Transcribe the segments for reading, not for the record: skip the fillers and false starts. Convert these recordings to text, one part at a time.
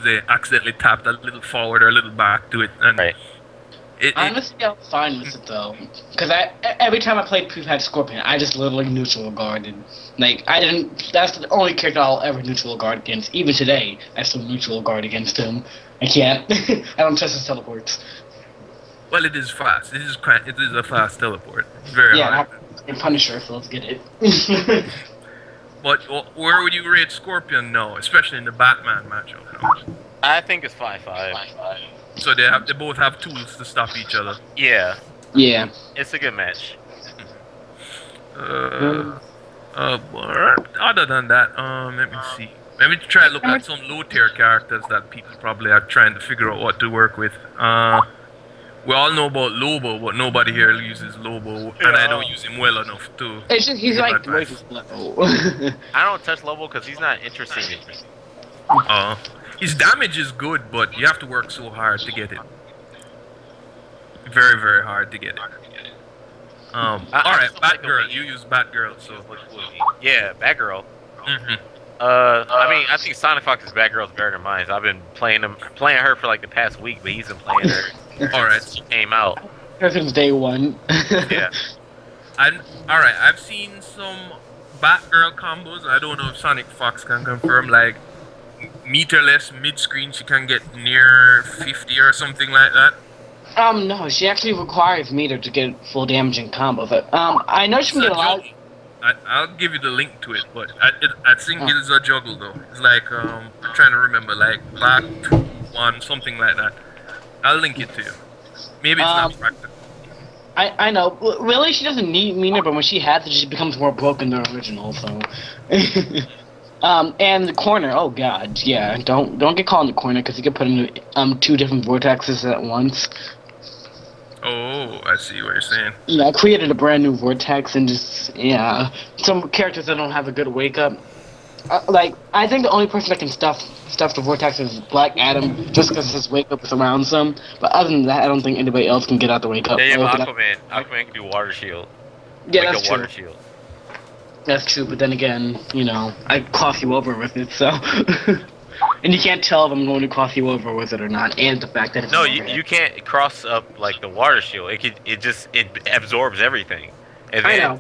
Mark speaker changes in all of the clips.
Speaker 1: they accidentally tapped a little forward or a little back to it, and
Speaker 2: Right.
Speaker 3: Honestly, I'm fine with it though, because every time I played Proof had Scorpion, I just literally neutral guarded. Like I didn't. That's the only character I'll ever neutral guard against. Even today, I still neutral guard against him. I can't. I don't trust his teleports.
Speaker 1: well, it is fast. It is a fast teleport. It's very hard.
Speaker 3: Yeah, Punisher. So let's get it.
Speaker 1: But where would you rate Scorpion now, especially in the Batman matchup? No?
Speaker 2: I think it's 5-5.
Speaker 1: So they both have tools to stop each other.
Speaker 2: Yeah.
Speaker 3: Yeah.
Speaker 2: It's a good match.
Speaker 1: Other than that, let me see. Maybe try to look at some low tier characters that people probably are trying to figure out what to work with. We all know about Lobo, but nobody here uses Lobo, and I don't use him well enough to.
Speaker 3: It's just he's like
Speaker 1: advice.
Speaker 2: I don't touch Lobo because he's not interesting.
Speaker 1: His damage is good, but you have to work so hard to get it. Very, very hard to get it. Alright, Batgirl. You use Batgirl, so.
Speaker 2: Yeah, Batgirl.
Speaker 1: Mm-hmm.
Speaker 2: I mean, I think SonicFox's Batgirl's better than mine. I've been playing her for like the past week, but he's been playing her.
Speaker 1: Alright.
Speaker 2: She came out.
Speaker 3: Ever since day one.
Speaker 2: Yeah.
Speaker 1: Alright, I've seen some Batgirl combos. I don't know if SonicFox can confirm, like, meterless mid-screen, she can get near 50 or something like that.
Speaker 3: No, she actually requires meter to get full damage in combo. But, I know she can get a lot.
Speaker 1: I'll give you the link to it, but I think it is a juggle though. It's like, I'm trying to remember, like, back 1, something like that. I'll link it to you. Maybe it's not practical.
Speaker 3: I know. Really, she doesn't need meter, but when she has it, she becomes more broken than the original, so. And the corner, oh god, yeah, don't get caught in the corner, because you can put in 2 different vortexes at once.
Speaker 1: Oh, I see what you're saying.
Speaker 3: Yeah, I created a brand new vortex and just, yeah. Some characters that don't have a good wake up. Like, I think the only person that can stuff the vortex is Black Adam, just because his wake up surrounds him. But other than that, I don't think anybody else can get out the wake up.
Speaker 2: Yeah, Aquaman. Aquaman can do water shield.
Speaker 3: Yeah,
Speaker 2: like
Speaker 3: that's
Speaker 2: a water
Speaker 3: true.
Speaker 2: shield.
Speaker 3: That's true, but then again, you know, I cross you over with it, so. And you can't tell if I'm going to cross you over with it or not, and the fact that it's
Speaker 2: No, you can't cross up like the water shield. It absorbs everything. And then
Speaker 3: I know.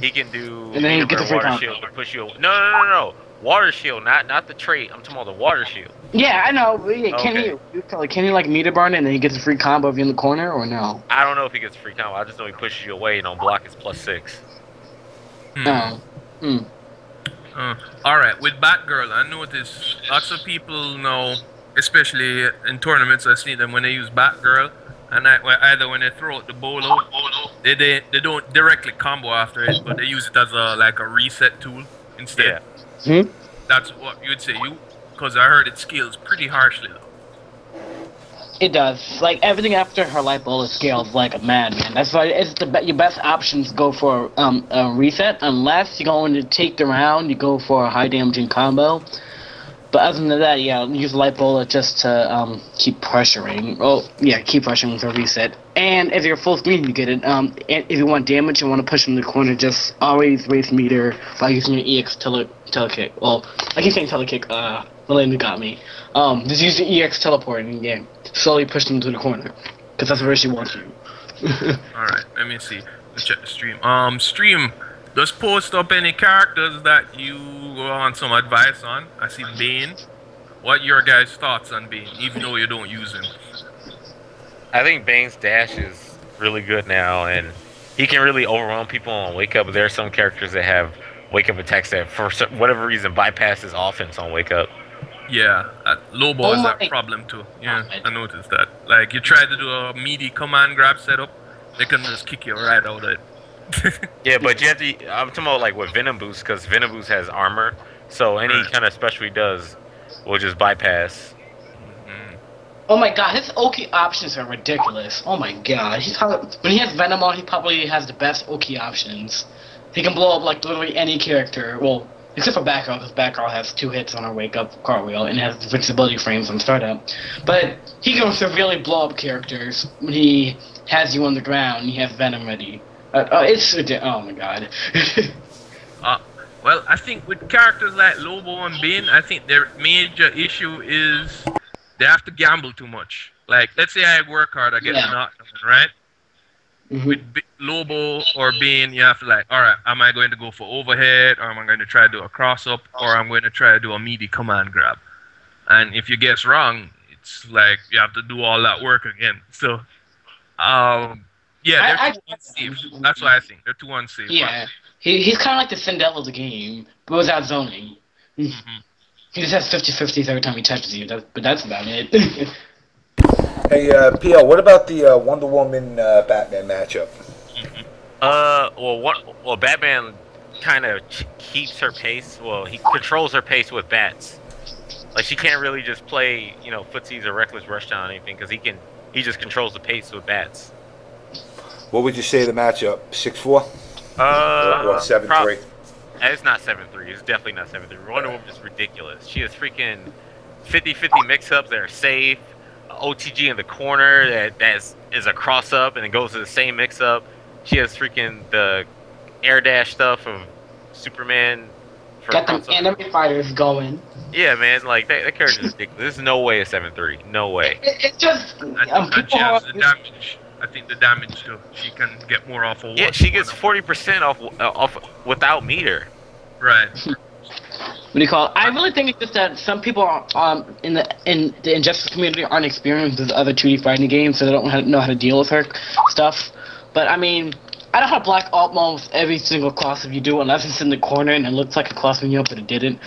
Speaker 2: He can do
Speaker 3: And then he gets a free
Speaker 2: water
Speaker 3: combo.
Speaker 2: shield to push you. No. Water shield, not the trait. I'm talking about the water shield.
Speaker 3: Yeah, I know. But yeah,
Speaker 2: Okay.
Speaker 3: can he like meter burn it and then he gets a free combo if you're in the corner, or no?
Speaker 2: I don't know if he gets a free combo. I just know he pushes you away and on block is +6.
Speaker 3: No.
Speaker 1: Alright, with Batgirl, I noticed lots of people know, especially in tournaments, I see them when they use Batgirl, and either when they throw out the bolo, they don't directly combo after it, but they use it as a reset tool instead.
Speaker 2: Yeah.
Speaker 1: That's what you would say, because I heard it scales pretty harshly though.
Speaker 3: It does. Like, everything after her light bullet scales like a madman. That's why it's your best options go for a reset, unless you're going to take the round, you go for a high damaging combo. But other than that, yeah, use light bullet just to keep pressuring. Oh, yeah, keep pressuring with a reset. And if you're full screen, you get it. If you want damage, you want to push in the corner, just always raise meter by using your EX telekick. Well, I keep saying telekick, Melinda got me. Just use the EX teleport in the game. Slowly push them to the corner, because that's where she wants you.
Speaker 1: Alright, let me see. Let's check the stream. Stream, just post up any characters that you want some advice on. I see Bane. What are your guys' thoughts on Bane, even though you don't use him?
Speaker 2: I think Bane's dash is really good now, and he can really overwhelm people on wake up. There are some characters that have wake up attacks that, for whatever reason, bypasses offense on wake up.
Speaker 1: Yeah, Lobo has that problem too. Yeah, I noticed that. Like, you try to do a meaty command grab setup, they can just kick you right out of it.
Speaker 2: Yeah, but you have to. I'm talking about like with Venom Boost, because Venom Boost has armor, so any kind of special he does will just bypass.
Speaker 3: Oh my god, his Oki options are ridiculous. Oh my god, when he has Venom on, he probably has the best Oki options. He can blow up like literally any character. Well, except for Batgirl, because Batgirl has 2 hits on her wake up cartwheel and has invincibility frames on startup. But he can severely blow up characters when he has you on the ground and he has Venom ready. It's oh my god.
Speaker 1: Well, I think with characters like Lobo and Bane, I think their major issue is they have to gamble too much. Like, let's say I work hard, I get the knockdown, right? With Lobo or Bane, you have to like, all right, am I going to go for overhead, or am I going to try to do a cross up, or I'm going to try to do a meaty command grab? And if you guess wrong, it's like you have to do all that work again. So, yeah, they're too unsafe. That's what I think. They're too unsafe.
Speaker 3: Yeah, he's kind of like the Cinderella of the game, but without zoning. He just has 50-50s every time he touches you. But that's about it.
Speaker 4: Hey, PL, what about the Wonder Woman Batman matchup?
Speaker 2: Well, Batman kind of keeps her pace. Well, he controls her pace with bats. Like, she can't really just play, you know, footsies or reckless rushdown or anything, because he just controls the pace with bats.
Speaker 4: What would you say the matchup? 6-4? Or 7-3?
Speaker 2: It's not 7-3. It's definitely not 7-3. Wonder Woman is ridiculous. She has freaking 50-50 mix-ups that are safe. OTG in the corner that is a cross-up and it goes to the same mix-up. She has freaking the air dash stuff of Superman.
Speaker 3: Got them anime fighters going.
Speaker 2: Yeah, man, like that character is ridiculous. There's no way it's 7-3. No way.
Speaker 3: It's just
Speaker 1: she has the damage. I think the damage too. She can get more off of.
Speaker 2: Yeah, she gets 40% off without meter.
Speaker 1: Right.
Speaker 3: What do you call it? I really think it's just that some people in the Injustice community aren't experienced with other 2D fighting games, so they don't know how to deal with her stuff. But I mean, I know how to block almost every single cross if you do, unless it's in the corner and it looks like a cross when you up, but it didn't.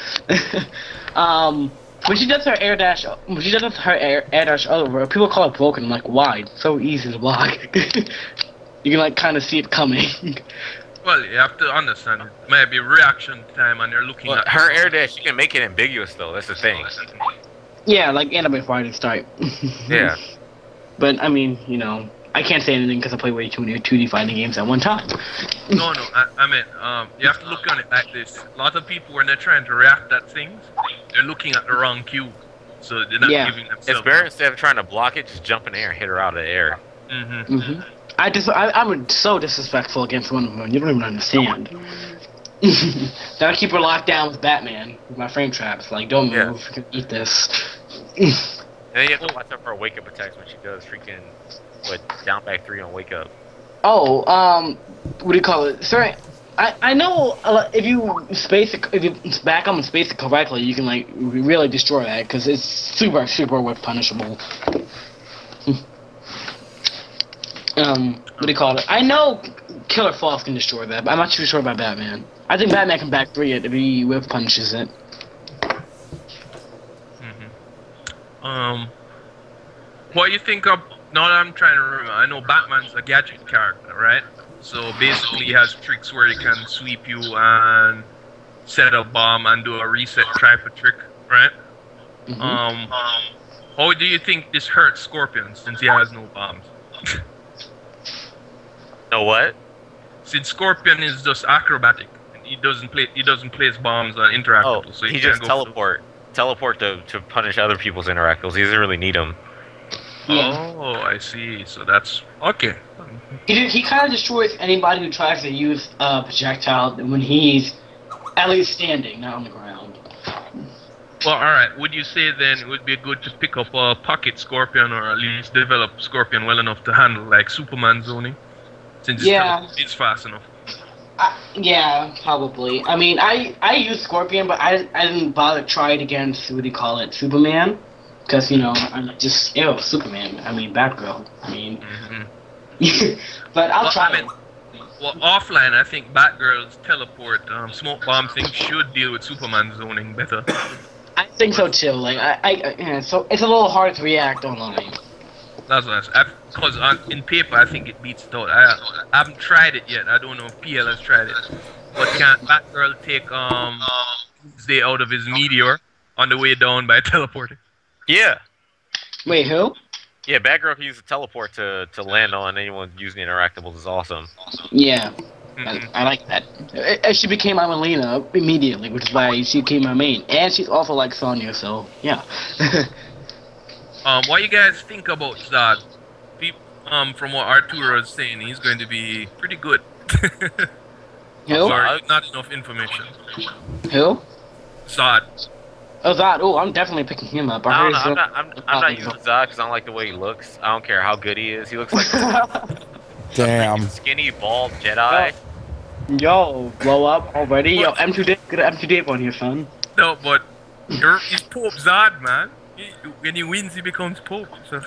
Speaker 3: When she does her air dash, over, people call it broken. I'm like, why? It's so easy to block. You can like kind of see it coming.
Speaker 1: Well, you have to understand, it might be reaction time and they're looking at
Speaker 2: her air dash. You can make it ambiguous though. That's the thing.
Speaker 3: Yeah, like anime fighting type.
Speaker 2: Yeah.
Speaker 3: But I mean, you know, I can't say anything because I play way too many 2D fighting games at one time.
Speaker 1: No, I mean, you have to look on it like this. A lot of people, when they're trying to react at things, they're looking at the wrong cue. So they're not giving themselves...
Speaker 2: It's better instead of trying to block it, just jump in the air and hit her out of the air.
Speaker 3: I'm so disrespectful against Wonder Woman. You don't even understand. Then I keep her locked down with Batman, with my frame traps. Like, don't move, you can eat this.
Speaker 2: And then you have to watch out for her wake-up attacks when she does freaking... down back 3 on wake up.
Speaker 3: Oh, what do you call it? Sorry, I know if you back up and space it correctly, you can like really destroy that because it's super whip punishable. What do you call it? I know Killer Frost can destroy that, but I'm not too sure about Batman. I think Batman can back 3 it if he whip punishes it.
Speaker 1: What do you think of? Now that I'm trying to remember, I know Batman's a gadget character, right? So basically he has tricks where he can sweep you and set a bomb and do a reset tripod trick, right? How do you think this hurts Scorpion since he has no bombs?
Speaker 2: No what?
Speaker 1: Since Scorpion is just acrobatic, he doesn't place bombs on interactables. So
Speaker 2: he just teleport to punish other people's interactables. He doesn't really need them.
Speaker 3: Yeah.
Speaker 1: Oh, I see. So that's okay.
Speaker 3: He kind of destroys anybody who tries to use projectile when he's at least standing, not on the ground.
Speaker 1: Well, alright. Would you say then it would be good to pick up a pocket Scorpion or at least develop Scorpion well enough to handle like Superman zoning? Since it's fast enough.
Speaker 3: Yeah, probably. I mean, I use Scorpion, but I didn't bother to try it against, what do you call it, Superman? Because, you know, I'm just, Superman. I mean, Batgirl. I mean... but I'll try it.
Speaker 1: Well, offline, I think Batgirl's teleport, smoke bomb thing should deal with Superman zoning better.
Speaker 3: I think so, too. Like, so it's a little hard to react online.
Speaker 1: That's what I said. Because in paper, I think it beats it out. I haven't tried it yet. I don't know if PL has tried it. But can't Batgirl take Tuesday out of his meteor on the way down by teleporting?
Speaker 2: Yeah.
Speaker 3: Wait, who?
Speaker 2: Yeah, Batgirl can use a teleport to land on anyone using interactables. Is awesome.
Speaker 3: Yeah. I like that. She became my Melina immediately, which is why she became my main. And she's also like Sonya, so yeah.
Speaker 1: What you guys think about Zod? From what Arturo is saying, he's going to be pretty good.
Speaker 3: Who?
Speaker 1: Or not enough information.
Speaker 3: Who?
Speaker 1: Zod.
Speaker 3: Oh, Zod. Oh, I'm definitely picking him up.
Speaker 2: I don't know. I'm not using Zod because I don't like the way he looks. I don't care how good he is. He looks like
Speaker 5: Damn.
Speaker 2: a skinny, bald Jedi.
Speaker 3: Yo, blow up already. Yo, M2 Dave, get an M2 Dave on here, son.
Speaker 1: No, but he's Pope Zod, man. When he wins, he becomes Pope. So.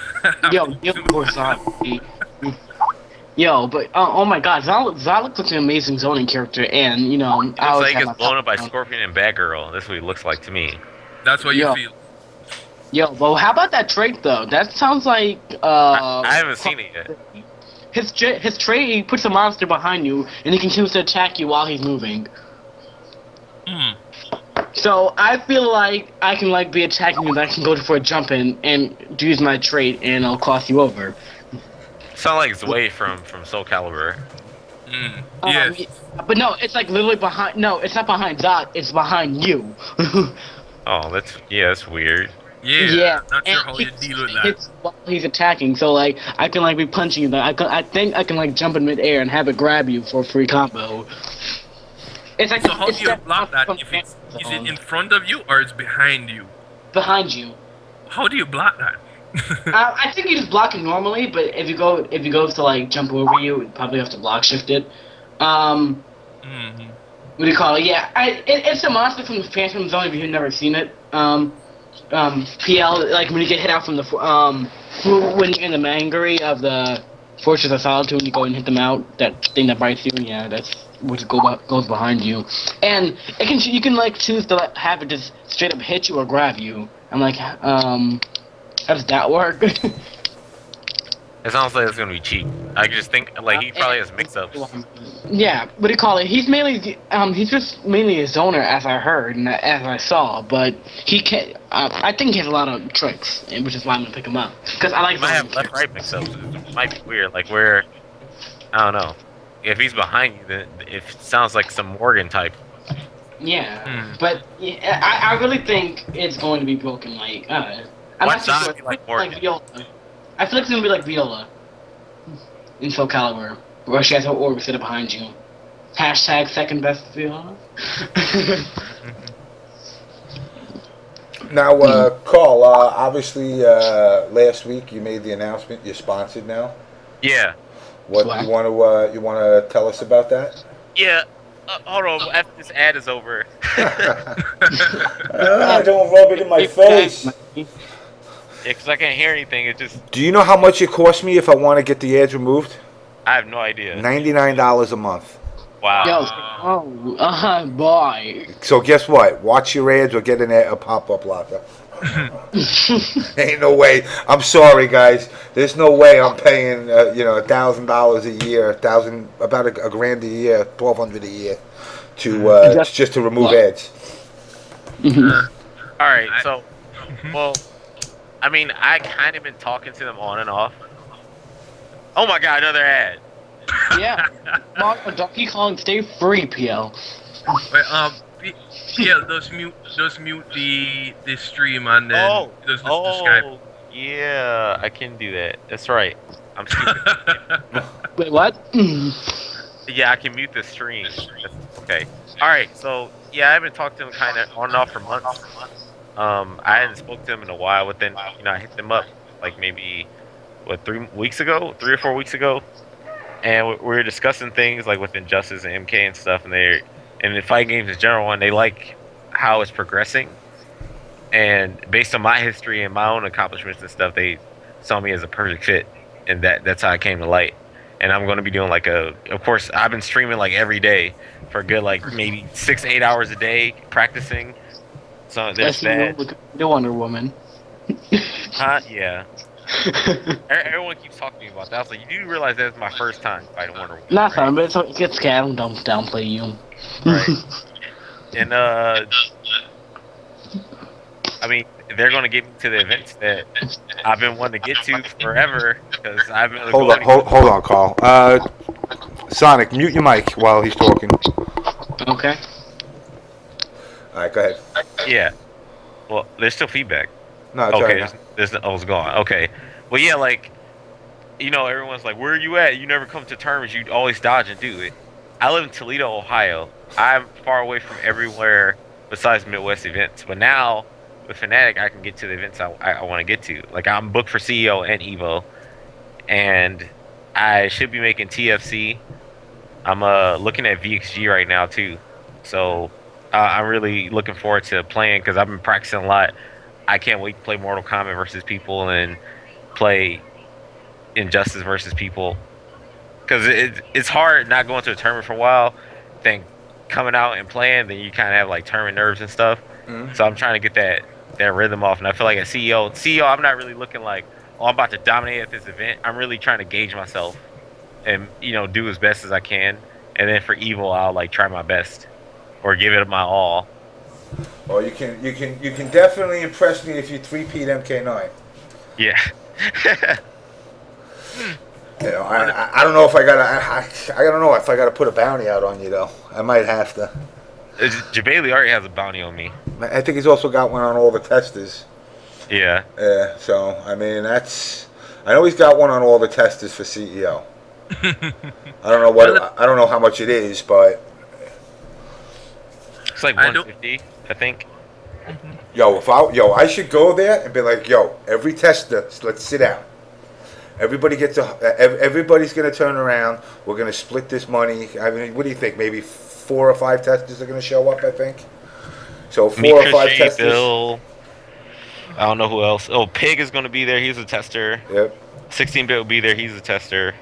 Speaker 3: Yo, poor Zod. Yo, but oh my God, Zod looks like an amazing zoning character, and you know,
Speaker 2: He looks like he gets blown up by Scorpion and Batgirl. That's what he looks like to me.
Speaker 1: That's what you feel.
Speaker 3: Yo, well, how about that trait though? That sounds like
Speaker 2: I haven't seen it yet.
Speaker 3: His trait, he puts a monster behind you, and he can choose to attack you while he's moving.
Speaker 1: Hmm.
Speaker 3: So I feel like I can like be attacking you, but I can go for a jump in and use my trait, and I'll cross you over.
Speaker 2: Sound like Wtih from Soul Calibur.
Speaker 1: Mm. Yes.
Speaker 3: But no, it's like literally behind. No, it's not behind Zod. It's behind you.
Speaker 2: Oh, that's weird.
Speaker 1: Yeah. Not sure how you deal with that.
Speaker 3: It's while he's attacking, so like I can like be punching you. I think I can like jump in midair and have it grab you for a free combo. It's like
Speaker 1: So how do you block that? If is it in front of you or it's behind you?
Speaker 3: Behind you.
Speaker 1: How do you block that?
Speaker 3: I think you just block it normally, but if you go to like jump over you probably have to block shift it. What do you call it? Yeah, it's a monster from the Phantom Zone if you've never seen it. PL, like when you get hit out from the when you're in the Mangary of the Fortress of Solitude, and you go and hit them out, that thing that bites you, yeah, that's what goes behind you. And you can like choose to like, have it just straight up hit you or grab you. I'm like, how does that work?
Speaker 2: It sounds like it's gonna be cheap. I just think like he probably has mix-ups.
Speaker 3: Yeah, what do you call it? He's just mainly a zoner, as I heard and as I saw. But he can. I think he has a lot of tricks, which is why I'm gonna pick him up. Because I like.
Speaker 2: He might have left-right mix-ups. It might be weird. Like where, I don't know. If he's behind you, then it sounds like some Morgan type.
Speaker 3: Yeah, but yeah, I really think it's going to be broken. Like, I'm not too sure.
Speaker 2: Like Morgan?
Speaker 3: Viola. I feel like it's gonna be like Viola in Soul Calibur, where she has her orb sitting behind you. Hashtag second best Viola.
Speaker 4: Now, Carl, obviously last week you made the announcement you're sponsored now.
Speaker 2: Yeah.
Speaker 4: What you want to tell us about that?
Speaker 2: Yeah. Hold on, after this ad is over.
Speaker 4: Don't rub it in my face.
Speaker 2: Yeah, because I can't hear anything. It just.
Speaker 4: Do you know how much it costs me if I want to get the ads removed?
Speaker 2: I have no idea.
Speaker 4: $99 a month.
Speaker 2: Wow.
Speaker 3: Yo, boy.
Speaker 4: So guess what? Watch your ads or get a pop-up blocker. Ain't no way. I'm sorry, guys. There's no way I'm paying $1,000 a year, about a grand a year, $1,200 a year to just to remove ads.
Speaker 2: All right. So, well. I mean, I kind of been talking to them on and off. Oh my God, another ad.
Speaker 3: Yeah. Donkey Kong, stay free, PL.
Speaker 1: Wait, PL, does mute the stream and then does the Skype.
Speaker 2: Yeah, I can do that. That's right. I'm stupid.
Speaker 3: Wait, what?
Speaker 2: Yeah, I can mute the stream. Okay. All right. So yeah, I've been talking to them kind of on and off for months. I hadn't spoke to him in a while, but then I hit them up like maybe 3 or 4 weeks ago, and we were discussing things like with Injustice and MK and stuff, and the fighting games in general, and they like how it's progressing, and based on my history and my own accomplishments and stuff, they saw me as a perfect fit, and that's how I came to light. And I'm going to be doing of course I've been streaming like every day for a good like maybe 6-8 hours a day practicing. So there's that.
Speaker 3: The Wonder Woman.
Speaker 2: Yeah. Everyone keeps talking to me about that. I was like, you do realize that's my first time fighting Wonder Woman?
Speaker 3: Not fun, but it gets scared. Don't downplay you.
Speaker 2: Right. And I mean, they're gonna get me to the events that I've been wanting to get to forever because I've been.
Speaker 4: Hold on, Carl. Sonic, mute your mic while he's talking.
Speaker 3: Okay.
Speaker 4: All right, go ahead.
Speaker 2: Yeah. Well, there's still feedback.
Speaker 4: No, it's
Speaker 2: okay.
Speaker 4: right.
Speaker 2: It's gone. Okay. Well, yeah, like, everyone's like, "Where are you at? You never come to terms. You always dodge and do it." I live in Toledo, Ohio. I'm far away from everywhere besides Midwest events. But now with Fnatic, I can get to the events I want to get to. Like I'm booked for CEO and Evo, and I should be making TFC. I'm looking at VXG right now too, so I'm really looking forward to playing because I've been practicing a lot. I can't wait to play Mortal Kombat versus people and play Injustice versus people, because it's hard not going to a tournament for a while, then coming out and playing, then you kind of have like tournament nerves and stuff. So I'm trying to get that rhythm off, and I feel like at CEO I'm not really looking like, oh, I'm about to dominate at this event. I'm really trying to gauge myself and do as best as I can, and then for Evo I'll like try my best or give it my all.
Speaker 4: Well, you can definitely impress me if you 3-peat MK9.
Speaker 2: Yeah.
Speaker 4: I don't know if I don't know if I gotta put a bounty out on you though. I might have to.
Speaker 2: Jabali already has a bounty on me.
Speaker 4: I think he's also got one on all the testers.
Speaker 2: Yeah.
Speaker 4: Yeah. So I mean I know he's got one on all the testers for CEO. I don't know how much it is, but
Speaker 2: it's like 150, I think.
Speaker 4: Yo, I should go there and be like, yo, every tester, let's sit down. Everybody's gonna turn around. We're gonna split this money. I mean, what do you think? Maybe 4 or 5 testers are gonna show up. I think. So 4 or 5 testers.
Speaker 2: Bill, I don't know who else. Oh, Pig is gonna be there. He's a tester.
Speaker 4: Yep.
Speaker 2: 16-bit will be there. He's a tester.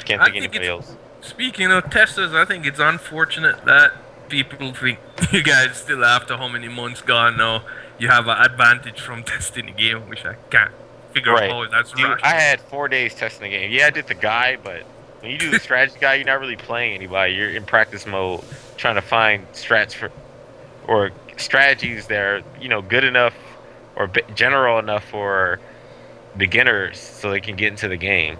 Speaker 2: Can't think anybody else.
Speaker 1: Speaking of testers, I think it's unfortunate that people think you guys still, after how many months gone now, you have an advantage from testing the game, which I can't figure out how that's
Speaker 2: Dude, I had 4 days testing the game. Yeah, I did the guy, but when you do the strategy guy, you're not really playing anybody. You're in practice mode, trying to find strats or strategies that are, good enough or general enough for beginners so they can get into the game.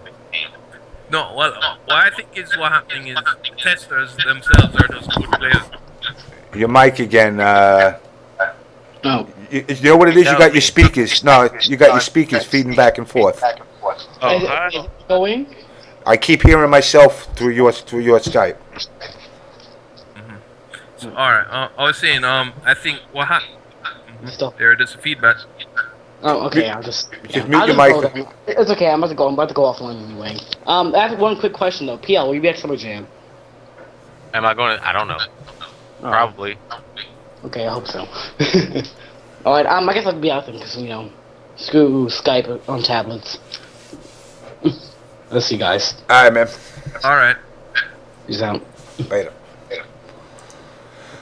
Speaker 1: No, well, what I think is what happening is testers themselves are those good players.
Speaker 4: Your mic again.
Speaker 3: No.
Speaker 4: You know what it is? You got your speakers. No, you got your speakers feeding back and forth.
Speaker 2: Oh,
Speaker 3: Is it going?
Speaker 4: I keep hearing myself through your Skype.
Speaker 1: So, all right, I was saying, I think what happened.
Speaker 3: Stop.
Speaker 1: There's feedback.
Speaker 3: Oh, okay. I'll just
Speaker 4: mute your mic.
Speaker 3: It's okay. I'm about to go offline anyway. I have one quick question though. PL, will you be at Summer Jam?
Speaker 2: Am I going to? I don't know.
Speaker 3: Oh.
Speaker 2: Probably.
Speaker 3: Okay, I hope so. Alright, I guess I'll be out there because, screw Skype on tablets. Let's see, guys.
Speaker 4: Alright, man.
Speaker 1: All right.
Speaker 3: Peace out.
Speaker 4: Later.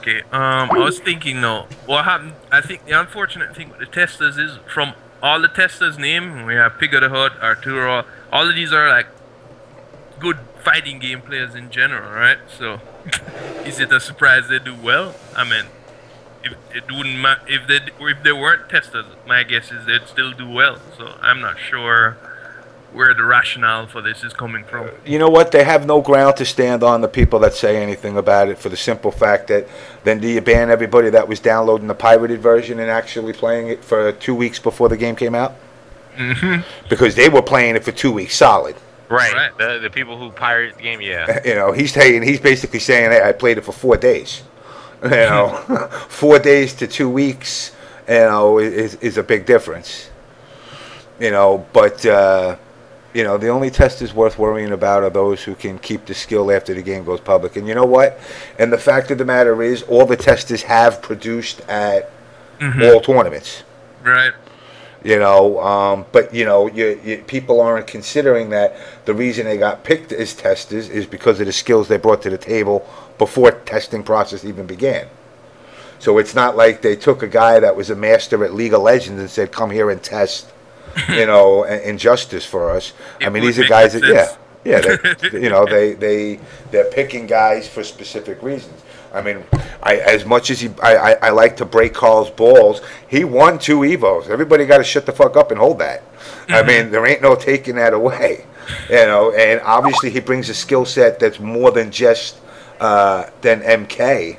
Speaker 1: Okay, I was thinking though, what happened, I think the unfortunate thing with the testers is, from all the testers' name, we have Pig of the Hood, Arturo, all of these are like good fighting game players in general, right? So, is it a surprise they do well? I mean, if it wouldn't if they weren't testers, my guess is they'd still do well. So I'm not sure where the rationale for this is coming from.
Speaker 4: You know what? They have no ground to stand on, the people that say anything about it, for the simple fact that then do you ban everybody that was downloading the pirated version and actually playing it for 2 weeks before the game came out?
Speaker 1: Mm-hmm.
Speaker 4: Because they were playing it for 2 weeks solid.
Speaker 2: Right. The people who pirate the game, yeah.
Speaker 4: He's basically saying, hey, I played it for 4 days. 4 days to 2 weeks, is a big difference. But the only testers worth worrying about are those who can keep the skill after the game goes public. And you know what? And the fact of the matter is, all the testers have produced at all tournaments.
Speaker 1: Right.
Speaker 4: But people aren't considering that the reason they got picked as testers is because of the skills they brought to the table before testing process even began. So it's not like they took a guy that was a master at League of Legends and said, come here and test Injustice for us. I mean, these are guys that, they're picking guys for specific reasons. I mean, as much as I like to break Carl's balls, he won 2 Evos. Everybody got to shut the fuck up and hold that. I mean, there ain't no taking that away. And obviously he brings a skill set that's more than just than MK.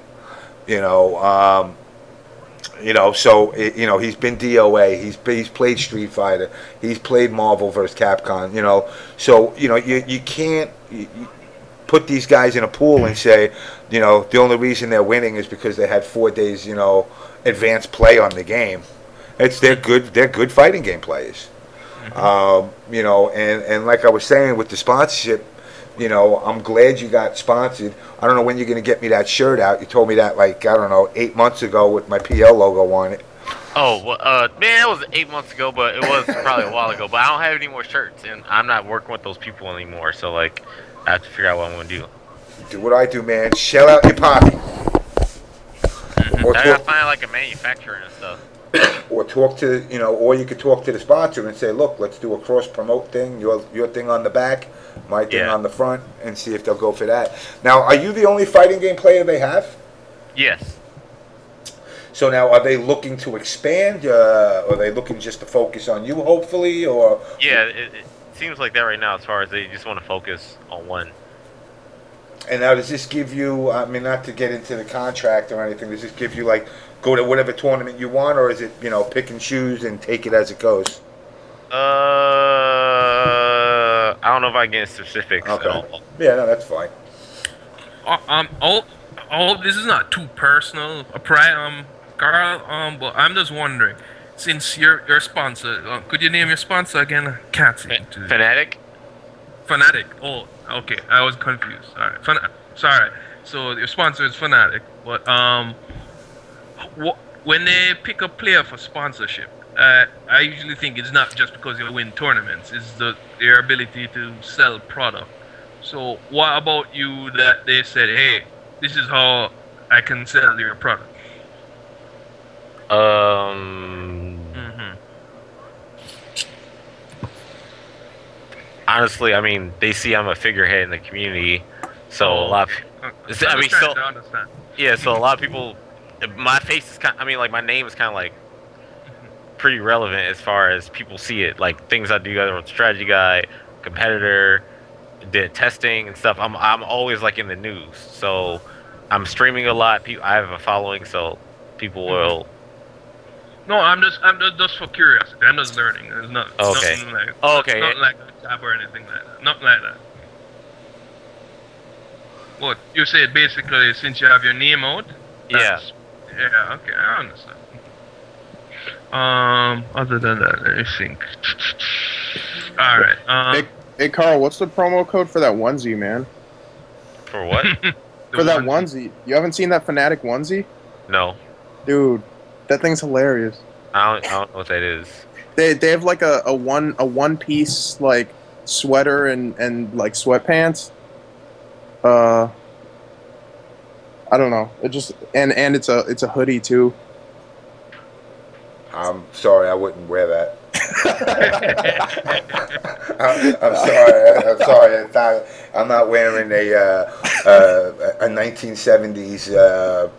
Speaker 4: So he's been DOA. He's played Street Fighter. He's played Marvel vs. Capcom. So you can't. put these guys in a pool and say, you know, the only reason they're winning is because they had 4 days, you know, advanced play on the game. They're good fighting game players. You know, and like I was saying with the sponsorship, you know, I'm glad you got sponsored. I don't know when you're going to get me that shirt out. You told me that, like, I don't know, 8 months ago with my PL logo on it.
Speaker 2: Oh, well, man, it was 8 months ago, but it was probably a while ago. But I don't have any more shirts, and I'm not working with those people anymore. So, like, I have to figure out what I'm going to do.
Speaker 4: Do what I do, man. Shell out your pocket.
Speaker 2: I gotta find, like, a manufacturer and stuff.
Speaker 4: Or talk to, you know, or you could talk to the sponsor and say, look, let's do a cross-promote thing, your thing on the back, my thing on the front, and see if they'll go for that. Now, are you the only fighting game player they have?
Speaker 2: Yes.
Speaker 4: So now, are they looking to expand? Are they looking just to focus on you, hopefully, or?
Speaker 2: Yeah, it seems like that right now. As far as they just want to focus on one.
Speaker 4: And now, does this give you? I mean, not to get into the contract or anything. Does this give you like go to whatever tournament you want, or is it, you know, pick and choose and take it as it goes?
Speaker 2: I don't know if I can get specifics.
Speaker 4: Okay. Yeah, no, that's fine.
Speaker 1: All this is not too personal, Carl. But I'm just wondering, since your sponsor, could you name your sponsor again? I can't see.
Speaker 2: Fanatic.
Speaker 1: Fanatic. Oh, okay. I was confused. All right. Sorry. So your sponsor is Fanatic, but when they pick a player for sponsorship, I usually think it's not just because you win tournaments; it's their ability to sell product. So what about you that they said, hey, this is how I can sell your product?
Speaker 2: Honestly, I mean, they see I'm a figurehead in the community, so a lot of, I mean, so yeah, so a lot of people, my face is kind, I mean, like, my name is kind of like pretty relevant as far as people see it, like things I do, I'm a strategy guy, competitor, did testing and stuff. I'm always like in the news, so I'm streaming a lot. I have a following, so people will.
Speaker 1: No, I'm just for curiosity. I'm just learning. There's not
Speaker 2: okay.
Speaker 1: Nothing like,
Speaker 2: okay.
Speaker 1: Not like a job or anything like that. Nothing like that. What you said basically, since you have your name out.
Speaker 2: Yeah.
Speaker 1: Yeah. Okay, I understand. Other than that, let me think. All right.
Speaker 6: Hey Carl, what's the promo code for that onesie, man?
Speaker 2: For what?
Speaker 6: For that onesie. You haven't seen that Fanatic onesie?
Speaker 2: No.
Speaker 6: Dude, that thing's hilarious.
Speaker 2: I don't know what that is.
Speaker 6: They have like a one piece like sweater and like sweatpants. I don't know. It just and it's a hoodie too.
Speaker 4: I'm sorry, I wouldn't wear that. I'm sorry. I'm not wearing a 1970s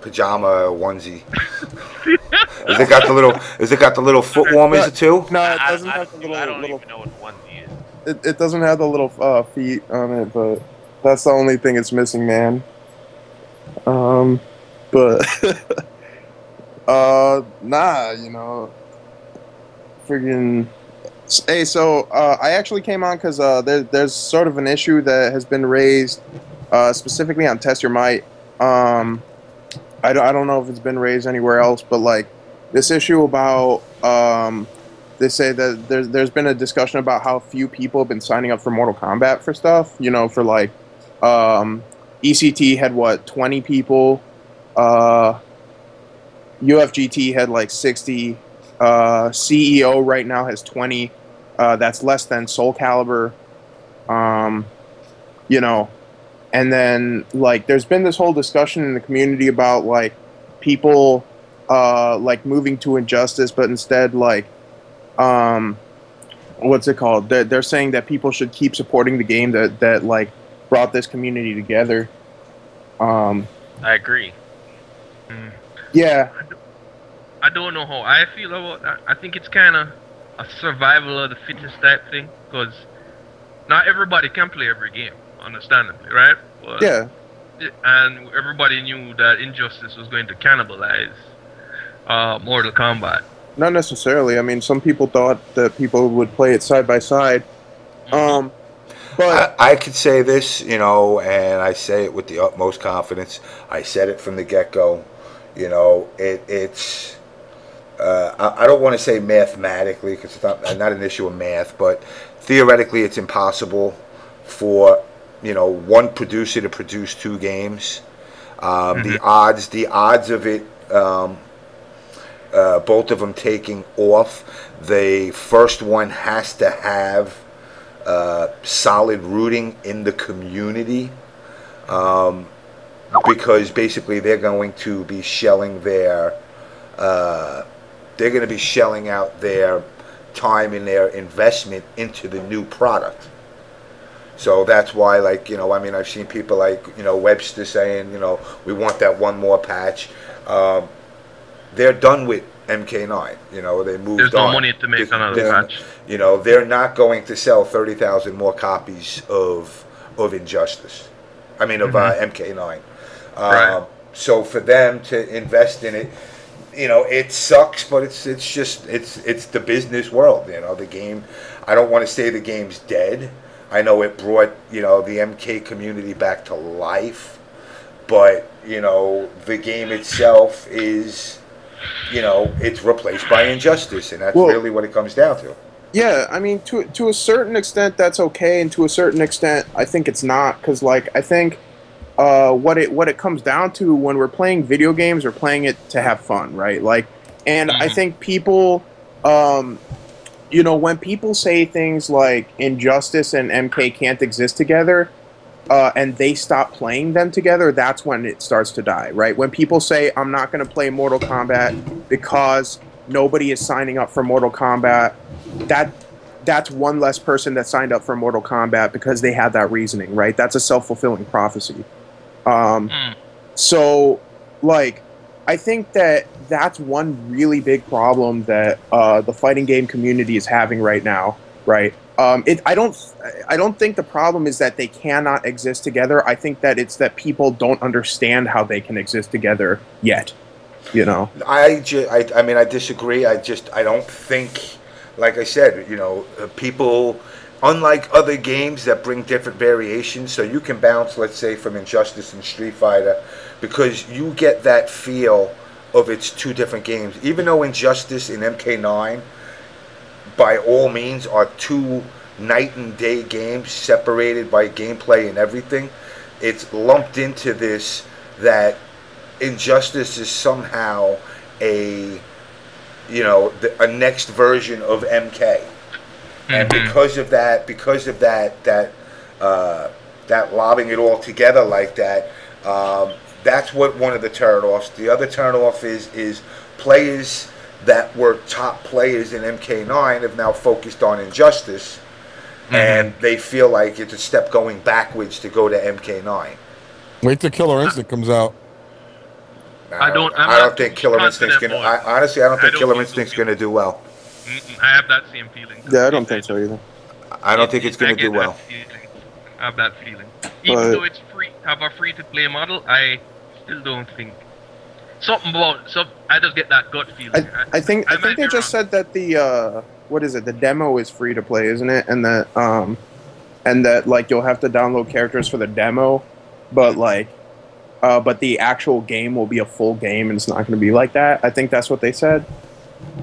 Speaker 4: pajama onesie. Has it got the little foot warmers too?
Speaker 6: No, it doesn't have the little.
Speaker 2: I don't even know what onesie is.
Speaker 6: It doesn't have the little feet on it, but that's the only thing it's missing, man. But nah, you know, friggin'. Hey, so I actually came on because there's sort of an issue that has been raised specifically on Test Your Might. I don't know if it's been raised anywhere else, but like this issue about they say that there's been a discussion about how few people have been signing up for Mortal Kombat for stuff. You know, for like ECT had what 20 people. UFGT had like 60. CEO right now has 20. That's less than Soul Calibur. You know, and then like there's been this whole discussion in the community about like people like moving to Injustice, but instead like what's it called? They're saying that people should keep supporting the game that like brought this community together.
Speaker 2: I agree.
Speaker 6: Yeah.
Speaker 1: I don't know how I feel about that. I think it's kind of a survival of the fittest type thing, because not everybody can play every game, understandably, right? But,
Speaker 6: yeah.
Speaker 1: And everybody knew that Injustice was going to cannibalize Mortal Kombat.
Speaker 6: Not necessarily. I mean, some people thought that people would play it side by side. But
Speaker 4: I could say this, you know, and I say it with the utmost confidence. I said it from the get-go. You know, it's. I don't want to say mathematically because it's not an issue of math, but theoretically, it's impossible for one producer to produce 2 games. The odds of it, both of them taking off. The first one has to have solid rooting in the community, because basically they're going to be shelling out their time and their investment into the new product. So that's why, like, I've seen people like, Webster saying, we want that one more patch. They're done with MK9. They moved on.
Speaker 1: There's no money to make another patch.
Speaker 4: They're not going to sell 30,000 more copies of Injustice. I mean, of MK9.
Speaker 1: Right.
Speaker 4: So for them to invest in it, it sucks, but it's the business world. The game. I don't want to say the game's dead. I know it brought the MK community back to life, but the game itself is it's replaced by Injustice, and that's really what it comes down to.
Speaker 6: Yeah, I mean, to a certain extent that's okay, and to a certain extent I think it's not, because like I think what it comes down to when we're playing video games, we're playing it to have fun, right? Like, and I think people, when people say things like Injustice and MK can't exist together, and they stop playing them together, that's when it starts to die, right? When people say, I'm not going to play Mortal Kombat because nobody is signing up for Mortal Kombat, that's one less person that signed up for Mortal Kombat because they had that reasoning, right? That's a self-fulfilling prophecy. So, like, I think that's one really big problem that the fighting game community is having right now, right? I don't think the problem is that they cannot exist together. I think that it's that people don't understand how they can exist together yet.
Speaker 4: I mean, I disagree. I don't think, like I said, people, unlike other games that bring different variations, so you can bounce, let's say, from Injustice and Street Fighter, because you get that feel of it's 2 different games. Even though Injustice and MK9, by all means, are 2 night and day games separated by gameplay and everything, it's lumped into this that Injustice is somehow a next version of MK. And because of that lobbing it all together like that, that's what one of the turn-offs. The other turn-off is players that were top players in MK9 have now focused on Injustice, and they feel like it's a step going backwards to go to MK9.
Speaker 5: Wait till Killer Instinct comes out.
Speaker 4: I don't think Killer Instinct's gonna. Honestly, I don't think Killer Instinct's gonna do well.
Speaker 1: I have that same feeling.
Speaker 6: Yeah, I don't think so either.
Speaker 4: I don't think it's gonna do well.
Speaker 1: I have that feeling. Even though it's free, have a free-to-play model, I still don't think. I just get that gut feeling.
Speaker 6: I think they just said that the the demo is free to play, isn't it? And that like you'll have to download characters for the demo, but the actual game will be a full game, and it's not going to be like that. I think that's what they said.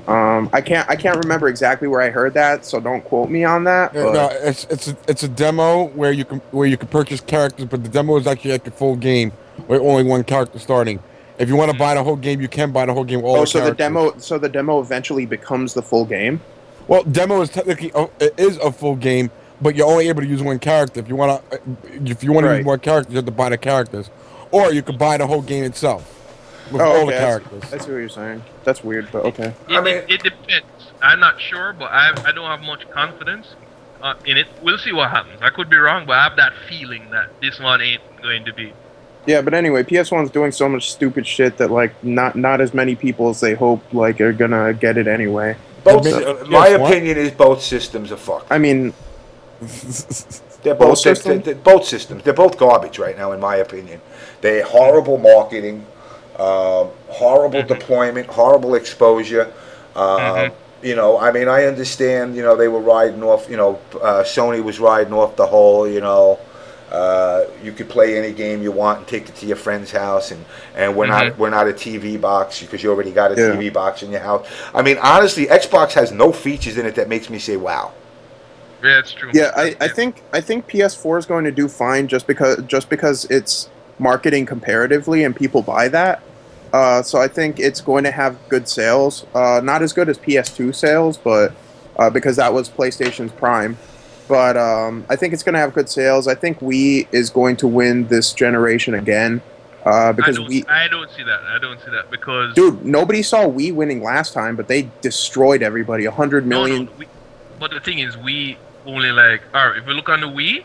Speaker 6: I can't remember exactly where I heard that, so don't quote me on that. But.
Speaker 5: No, it's a demo where you can purchase characters, but the demo is actually like a full game with only one character starting. If you want to buy the whole game, you can buy the whole game.
Speaker 6: The demo eventually becomes the full game.
Speaker 5: Well, demo is technically it is a full game, but you're only able to use one character. If you want to use more characters, you have to buy the characters, or you can buy the whole game itself with all the characters.
Speaker 6: That's what you're saying. That's weird, but okay.
Speaker 1: It depends. I'm not sure, but I don't have much confidence in it. We'll see what happens. I could be wrong, but I have that feeling that this one ain't going to be.
Speaker 6: Yeah, but anyway, PS1's doing so much stupid shit that like not as many people as they hope like are gonna get it anyway.
Speaker 4: My opinion is both systems are fucked.
Speaker 6: I mean,
Speaker 4: they're both systems. They're both garbage right now, in my opinion. They're horrible marketing, horrible deployment, horrible exposure. You know, I mean, I understand, you know, they were riding off, you know, Sony was riding off the whole, you know, you could play any game you want and take it to your friend's house, and we're not a TV box because you already got a TV box in your house. I mean, honestly, Xbox has no features in it that makes me say wow.
Speaker 1: Yeah, it's true.
Speaker 6: Yeah, I think PS4 is going to do fine just because it's marketing comparatively and people buy that. So I think it's going to have good sales. Not as good as PS2 sales, but because that was PlayStation's prime. But I think it's going to have good sales. I think Wii is going to win this generation again. Because
Speaker 1: I don't see that. I don't see that because
Speaker 6: dude, nobody saw Wii winning last time, but they destroyed everybody. 100 million.
Speaker 1: No, but the thing is, Wii only like if you look on the Wii,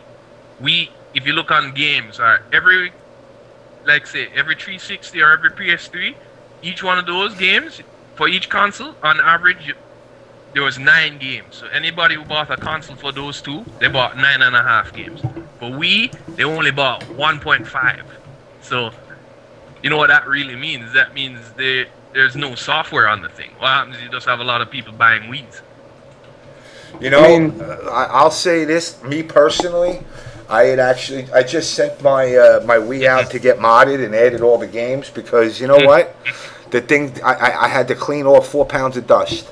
Speaker 1: if you look on games, every 360 or every PS3, each one of those games for each console, on average, there was 9 games. So anybody who bought a console for those two, they bought 9.5 games. For Wii, they only bought 1.5. So, you know what that really means? That means there's no software on the thing. What happens is you just have a lot of people buying Wiis.
Speaker 4: You know, I'll say this, me personally, I just sent my my Wii out to get modded and added all the games because, you know what? The thing, I had to clean off 4 pounds of dust.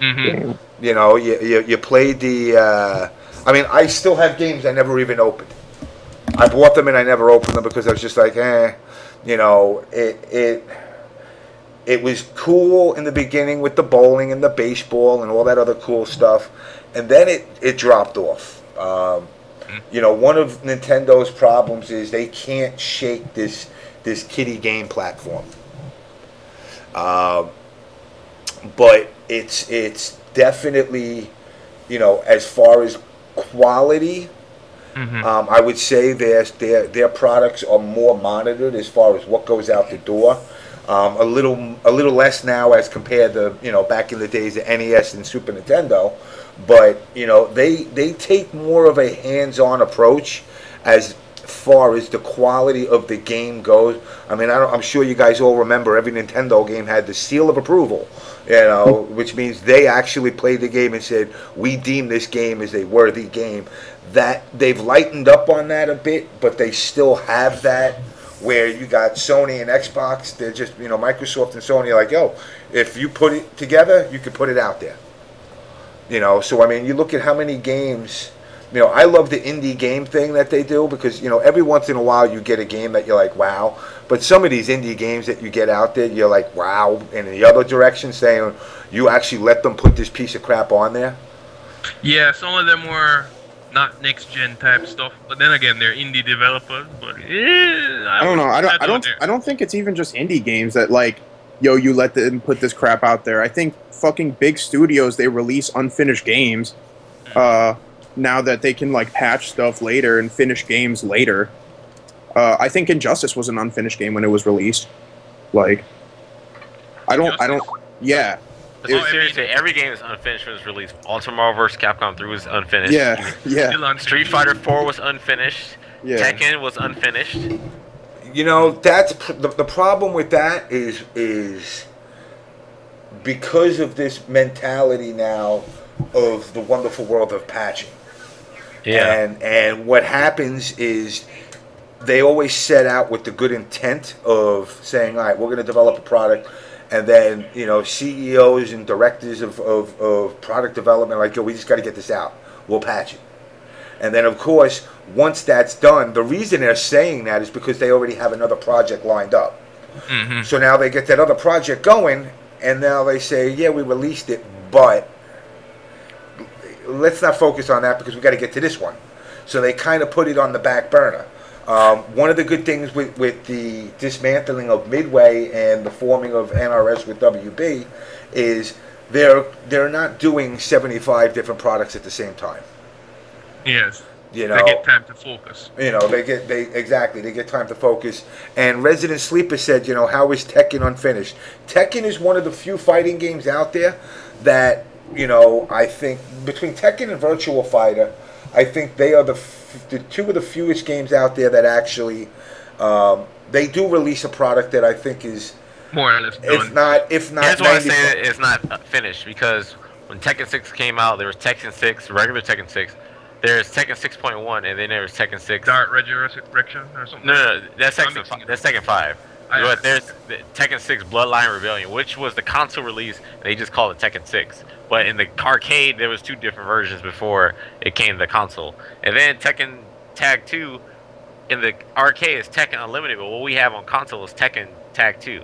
Speaker 4: You know, you played the, I mean, I still have games I never even opened. I bought them and I never opened them because I was just like, you know, it was cool in the beginning with the bowling and the baseball and all that other cool stuff, and then it dropped off. You know, one of Nintendo's problems is they can't shake this kiddie game platform. But it's definitely, you know, as far as quality, I would say their products are more monitored as far as what goes out the door. A little less now as compared to, you know, back in the days of NES and Super Nintendo, but you know they take more of a hands-on approach as far as the quality of the game goes. I mean, I'm sure you guys all remember every Nintendo game had the seal of approval, you know, which means they actually played the game and said, we deem this game as a worthy game. That they've lightened up on that a bit, but they still have that where you got Sony and Xbox. They're just, you know, Microsoft and Sony are like, yo, if you put it together, you can put it out there. You know, so I mean, you look at how many games. You know, I love the indie game thing that they do because, you know, every once in a while you get a game that you're like, wow. But some of these indie games that you get out there, you're like, wow. And in the other direction, saying you actually let them put this piece of crap on there.
Speaker 1: Yeah, some of them were not next-gen type stuff. But then again, they're indie developers. But
Speaker 6: I don't know. I don't think it's even just indie games that, like, yo, you let them put this crap out there. I think fucking big studios, they release unfinished games. Now that they can like patch stuff later and finish games later. I think Injustice was an unfinished game when it was released. Like, yeah.
Speaker 2: Seriously, every game is unfinished when it was released. Ultimate Marvel vs. Capcom 3 was unfinished.
Speaker 6: Yeah.
Speaker 2: Street Fighter 4 was unfinished.
Speaker 6: Yeah.
Speaker 2: Tekken was unfinished.
Speaker 4: You know, that's the problem with that is because of this mentality now of the wonderful world of patching.
Speaker 2: Yeah.
Speaker 4: And what happens is they always set out with the good intent of saying, all right, we're going to develop a product. And then, you know, CEOs and directors of product development are like, yo, we just got to get this out. We'll patch it. And then, of course, once that's done, the reason they're saying that is because they already have another project lined up. So now they get that other project going, and now they say, yeah, we released it, but let's not focus on that because we got to get to this one. So they kind of put it on the back burner. One of the good things with the dismantling of Midway and the forming of NRS with WB is they're not doing 75 different products at the same time.
Speaker 1: Yes.
Speaker 4: You know,
Speaker 1: they get time to focus.
Speaker 4: You know, they get time to focus. And Resident Sleeper said, you know, how is Tekken unfinished? Tekken is one of the few fighting games out there that, you know, I think between Tekken and Virtua Fighter, I think they are the two of the fewest games out there that actually they do release a product that I think is
Speaker 1: more or less done.
Speaker 4: If not
Speaker 2: Here's why I
Speaker 4: 95
Speaker 2: say it's not finished, because when Tekken 6 came out, there was Tekken 6, regular Tekken 6. There's Tekken 6.1, and then there was Tekken 6.
Speaker 1: Dark Resurrection or something.
Speaker 2: No, that's Tekken 5. But there's the Tekken 6 Bloodline Rebellion, which was the console release, and they just called it Tekken 6. But in the arcade, there was 2 different versions before it came to the console. And then Tekken Tag 2, in the arcade, is Tekken Unlimited, but what we have on console is Tekken Tag 2.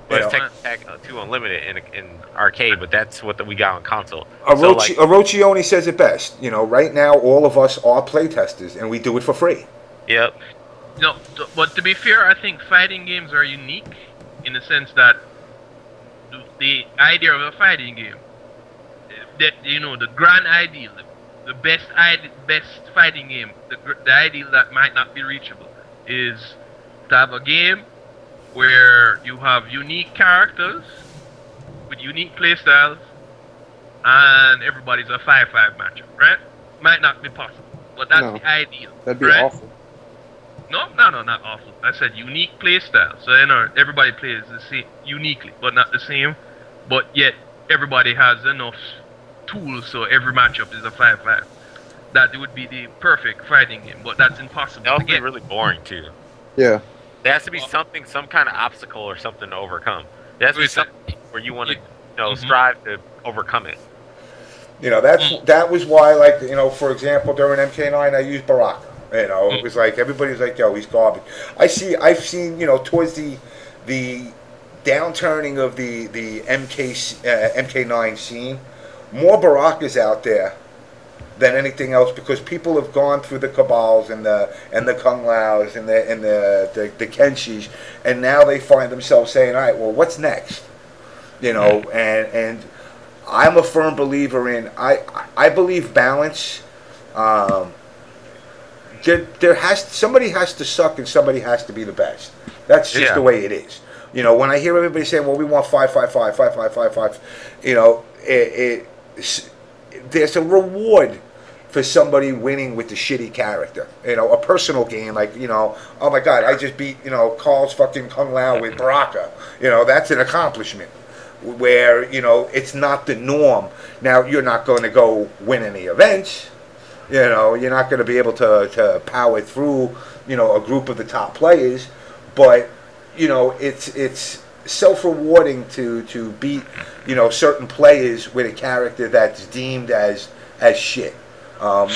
Speaker 2: But it's Tekken Tag 2 Unlimited in arcade, but that's what we got on console.
Speaker 4: Orochioni says it best. You know, right now, all of us are playtesters, and we do it for free.
Speaker 2: Yep.
Speaker 1: No, but to be fair, I think fighting games are unique in the sense that the idea of a fighting game, that the grand ideal, the best fighting game, the ideal that might not be reachable, is to have a game where you have unique characters with unique playstyles, and everybody's a 5-5 matchup, right? Might not be possible, but that's the ideal.
Speaker 6: That'd be
Speaker 1: right?
Speaker 6: awful.
Speaker 1: No, not awful. I said unique playstyle. So everybody plays the same uniquely, but not the same. But yet everybody has enough tools, so every matchup is a 5-5. That would be the perfect fighting game, but that's impossible.
Speaker 2: That would be really boring too.
Speaker 6: Yeah.
Speaker 2: There has to be something, some kind of obstacle or something to overcome. There has to be something where you want to, strive to overcome it.
Speaker 4: You know, that was why, like, for example, during MK9, I used Baraka. It was like everybody's like, "Yo, he's garbage." I've seen, towards the downturning of the MK9 scene, more Barakas out there than anything else, because people have gone through the Cabals and the Kung Laos and the Kenshis, and now they find themselves saying, "All right, well, what's next?" And I'm a firm believer in I believe balance. Somebody has to suck and somebody has to be the best. That's just the way it is. When I hear everybody saying, "Well, we want 5-5-5, 5-5-5-5," there's a reward for somebody winning with the shitty character. A personal game like, oh my God, I just beat, Carl's fucking Kung Lao with Baraka. That's an accomplishment. Where, it's not the norm. Now, you're not going to go win any events. You're not going to be able to power through, a group of the top players, but it's self-rewarding to beat, certain players with a character that's deemed as shit, and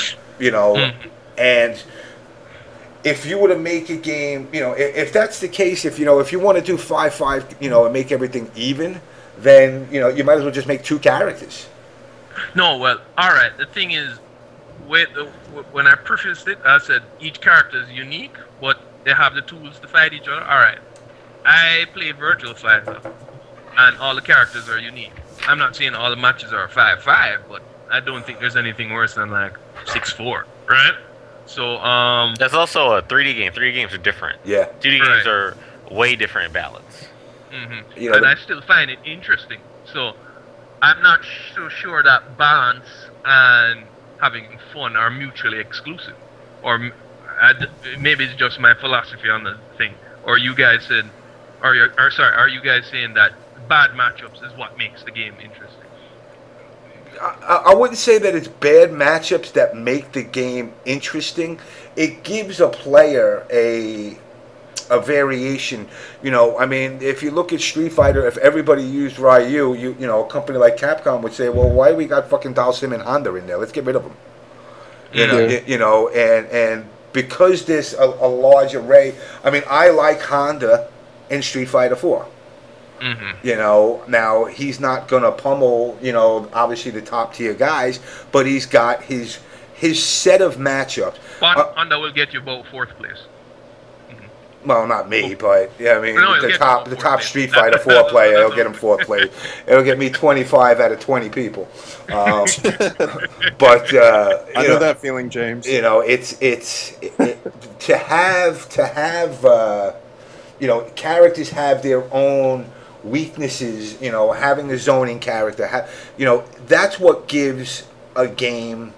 Speaker 4: if you were to make a game, if that's the case, if you want to do 5-5, and make everything even, then you might as well just make 2 characters.
Speaker 1: No, well, all right. The thing is, when I prefaced it, I said each character is unique, but they have the tools to fight each other. All right, I play Virtual Fighter, and all the characters are unique. I'm not saying all the matches are 5-5, but I don't think there's anything worse than like 6-4, right? So
Speaker 2: that's also a 3D game. 3D games are different.
Speaker 4: Yeah,
Speaker 2: 2D games are way different in balance.
Speaker 1: Mm-hmm. And I still find it interesting. So I'm not so sure that balance and having fun are mutually exclusive, or maybe it's just my philosophy on the thing. Or you guys said, are you guys saying that bad matchups is what makes the game interesting?
Speaker 4: I wouldn't say that it's bad matchups that make the game interesting. It gives a player a variation. I mean, if you look at Street Fighter, if everybody used Ryu, a company like Capcom would say, "Well, why we got fucking Dalsim and Honda in there? Let's get rid of them." And because there's a large array. I mean, I like Honda in Street Fighter 4. Now he's not gonna pummel, obviously the top tier guys, but he's got his set of matchups.
Speaker 1: Honda will get you about 4th place.
Speaker 4: Well, not me, but yeah, I mean, the top Street Fighter 4 player, it'll get him 4th place. It'll get me 25 out of 20 people. But
Speaker 6: I know that feeling, James.
Speaker 4: It's to have characters have their own weaknesses. Having a zoning character, that's what gives a game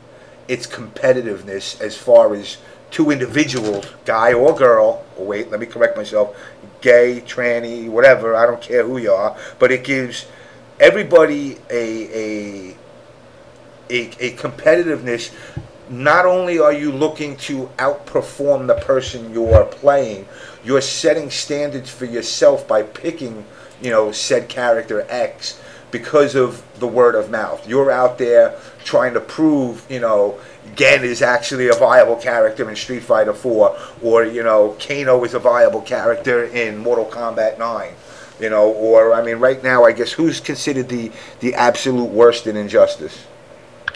Speaker 4: its competitiveness as far as two individuals, guy or girl, or wait, let me correct myself, gay, tranny, whatever, I don't care who you are, but it gives everybody a competitiveness. Not only are you looking to outperform the person you are playing, you're setting standards for yourself by picking, said character X because of the word of mouth. You're out there trying to prove, Gen is actually a viable character in Street Fighter 4, or Kano is a viable character in Mortal Kombat 9, or I mean, right now, I guess who's considered the absolute worst in Injustice?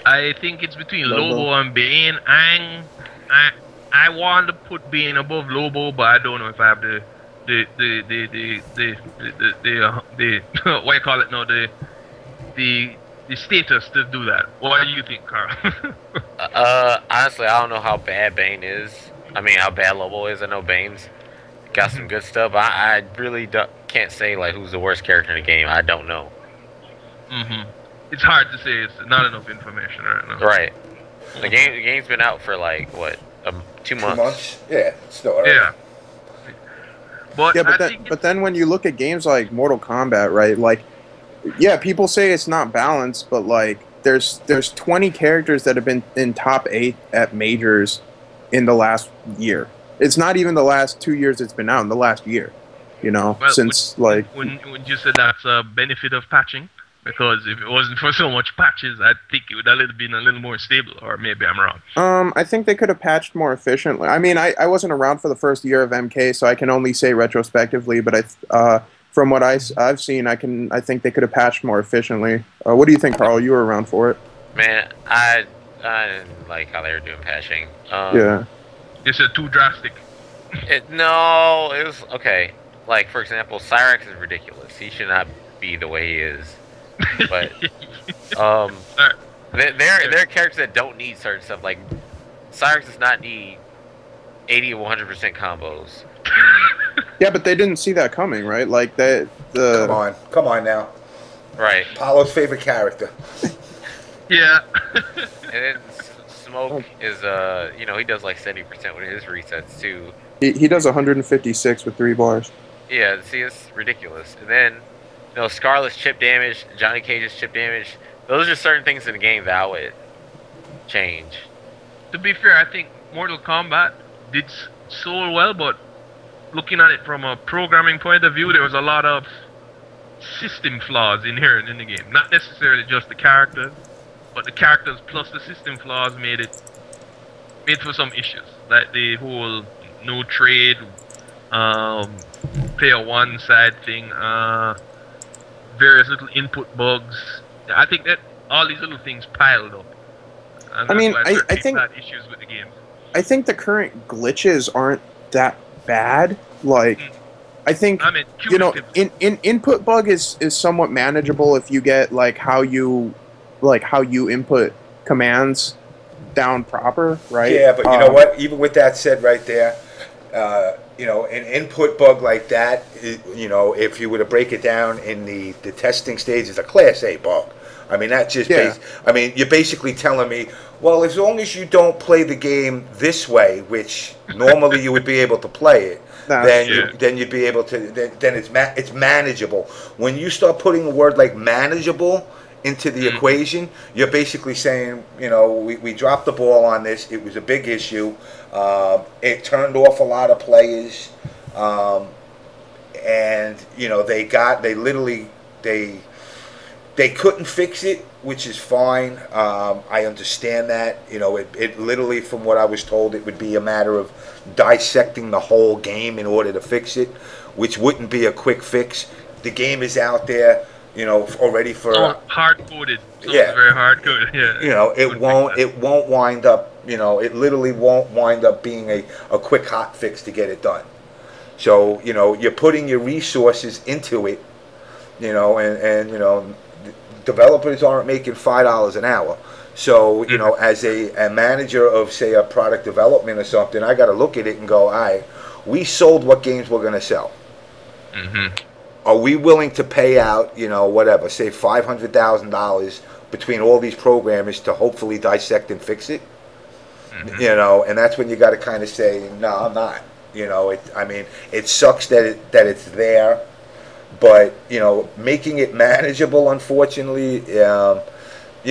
Speaker 1: I think it's between Lobo and Bane. I want to put Bane above Lobo, but I don't know if I have the what you call it now, the status to do that. What do you think, Carl?
Speaker 2: Honestly, I don't know how bad Bane is. I mean, how bad Lobo is. I know Bane's got some good stuff. I really can't say like who's the worst character in the game. I don't know.
Speaker 1: It's hard to say. It's not enough information right now.
Speaker 2: Right. The game's been out for like what, 2 months.
Speaker 4: 2 months? Yeah, it's still early.
Speaker 1: Yeah.
Speaker 6: But then when you look at games like Mortal Kombat, right? Like, yeah, people say it's not balanced, but like there's 20 characters that have been in top 8 at majors in the last year. It's not even the last 2 years it's been out, in the last year. Since like
Speaker 1: when you said that's a benefit of patching, because if it wasn't for so much patches, I think it would have been a little more stable, or maybe I'm wrong.
Speaker 6: I think they could have patched more efficiently. I mean, I wasn't around for the first year of MK, so I can only say retrospectively, but from what I've seen, I think they could have patched more efficiently. What do you think, Carl? You were around for it.
Speaker 2: Man, I didn't like how they were doing patching.
Speaker 6: Yeah.
Speaker 1: It's too drastic.
Speaker 2: No, it was okay. Like, for example, Cyrax is ridiculous. He should not be the way he is. But there are characters that don't need certain stuff. Like Cyrax does not need 80 or 100% combos.
Speaker 6: Yeah, but they didn't see that coming, right? Like
Speaker 4: Come on now.
Speaker 2: Right.
Speaker 4: Paulo's favorite character.
Speaker 1: Yeah.
Speaker 2: And then Smoke is he does like 70% with his resets too.
Speaker 6: He does 156 with 3 bars.
Speaker 2: Yeah, see, it's ridiculous. And then Scarlet's chip damage, Johnny Cage's chip damage. Those are certain things in the game that I would change.
Speaker 1: To be fair, I think Mortal Kombat did so well, but looking at it from a programming point of view, there was a lot of system flaws inherent in the game. Not necessarily just the characters, but the characters plus the system flaws made for some issues. Like the whole no trade, player one side thing, various little input bugs. I think that all these little things piled up. And
Speaker 6: I mean,
Speaker 1: I think had issues with the game.
Speaker 6: I think the current glitches aren't that bad. Like, I think input bug is somewhat manageable if you get like how you input commands down proper, right?
Speaker 4: Yeah, but you know what? Even with that said, right there, an input bug like that, if you were to break it down in the testing stage, is a Class A bug. I mean, that just you're basically telling me, well, as long as you don't play the game this way, which normally you would be able to play it, then you'd be able to. Then it's manageable. When you start putting a word like manageable into the equation, you're basically saying, we dropped the ball on this. It was a big issue. It turned off a lot of players, and they couldn't fix it, which is fine. I understand that. It literally, from what I was told, it would be a matter of dissecting the whole game in order to fix it, which wouldn't be a quick fix. The game is out there, already for
Speaker 1: hard coded.
Speaker 4: Yeah,
Speaker 1: very hard coded. Yeah.
Speaker 4: It won't wind up. It literally won't wind up being a quick hot fix to get it done. So you're putting your resources into it, and developers aren't making $5 an hour. So, as a manager of, say, a product development or something, I got to look at it and go, all right, we sold what games we're going to sell. Are we willing to pay out, whatever, say $500,000 between all these programmers to hopefully dissect and fix it? You know, and that's when you got to kind of say, no, I'm not. You know, I mean, it sucks that it's there, but you know, making it manageable, unfortunately, you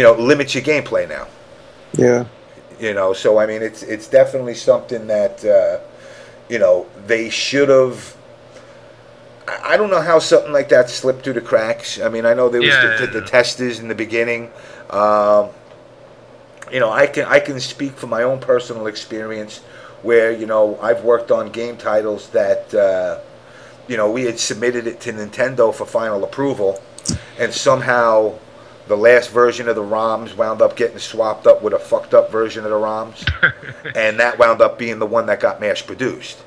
Speaker 4: know, limits your gameplay now.
Speaker 6: Yeah.
Speaker 4: You know, so I mean, it's definitely something that you know, they should have. I don't know how something like that slipped through the cracks. I mean, I know there was the testers in the beginning. You know, I can speak from my own personal experience where, you know, I've worked on game titles that, you know, we had submitted it to Nintendo for final approval, and somehow the last version of the ROMs wound up getting swapped up with a fucked up version of the ROMs, and that wound up being the one that got mass produced.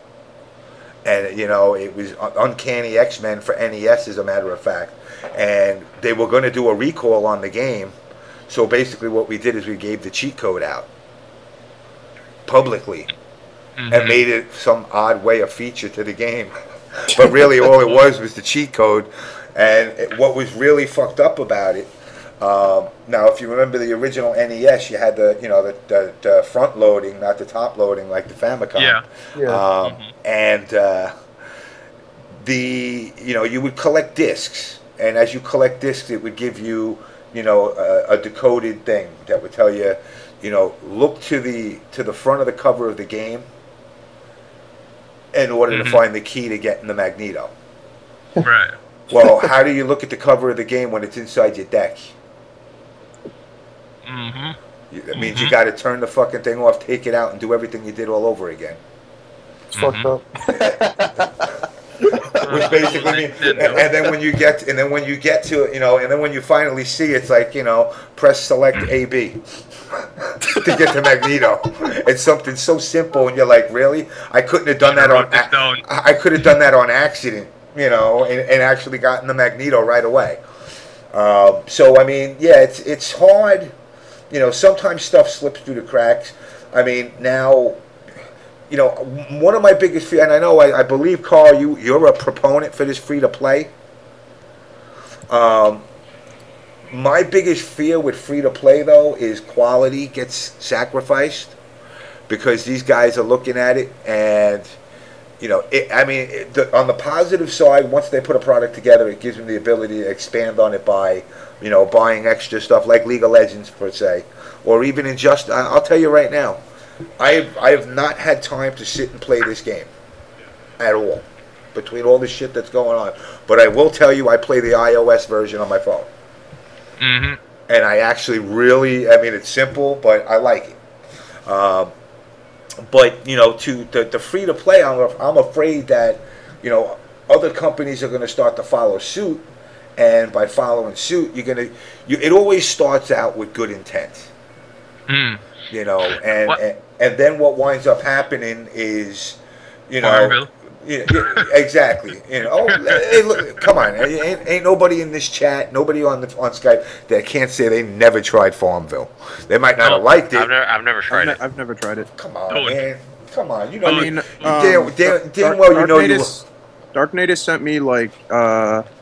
Speaker 4: And, you know, it was Uncanny X-Men for NES, as a matter of fact, and they were going to do a recall on the game. So basically what we did is we gave the cheat code out publicly and made it some odd way a feature to the game. But really all it was the cheat code. And what was really fucked up about it, now if you remember the original NES, you had the, you know, the front loading, not the top loading like the Famicom. And you know, you would collect discs, and as you collect discs it would give you, you know, a decoded thing that would tell you, you know, look to the front of the cover of the game in order to find the key to getting the Magneto.
Speaker 1: Right.
Speaker 4: Well, how do you look at the cover of the game when it's inside your deck? That means you got to turn the fucking thing off, take it out, and do everything you did all over again.
Speaker 6: It's fucked up.
Speaker 4: Which basically means, and then when you get to, you know, and then when you finally see, it's like, you know, press select AB to get to Magneto. It's something so simple, and you're like, really? I couldn't have done that I could have done that on accident, you know, and actually gotten the Magneto right away. So I mean, yeah, it's hard. You know, sometimes stuff slips through the cracks. I mean, now, you know, one of my biggest fears, and I know, I believe, Carl, you're a proponent for this free-to-play. My biggest fear with free-to-play, though, is quality gets sacrificed, because these guys are looking at it, and, you know, on the positive side, once they put a product together, it gives them the ability to expand on it by, you know, buying extra stuff like League of Legends, per se, or even I'll tell you right now, I have not had time to sit and play this game at all, between all the shit that's going on. But I will tell you, I play the iOS version on my phone. And I actually really, I mean, it's simple, but I like it. But, you know, to the free-to-play, I'm afraid that, you know, other companies are going to start to follow suit. And by following suit, it always starts out with good intent. You know, and then what winds up happening is, you know, exactly. You know, hey, look, come on, ain't nobody in this chat, nobody on Skype that can't say they never tried Farmville. They might not have liked it.
Speaker 2: I've never tried it.
Speaker 6: I've never tried it.
Speaker 4: Come on, man. Come on. You know,
Speaker 6: I mean,
Speaker 4: damn well you know you.
Speaker 6: DarKNaTaS sent me like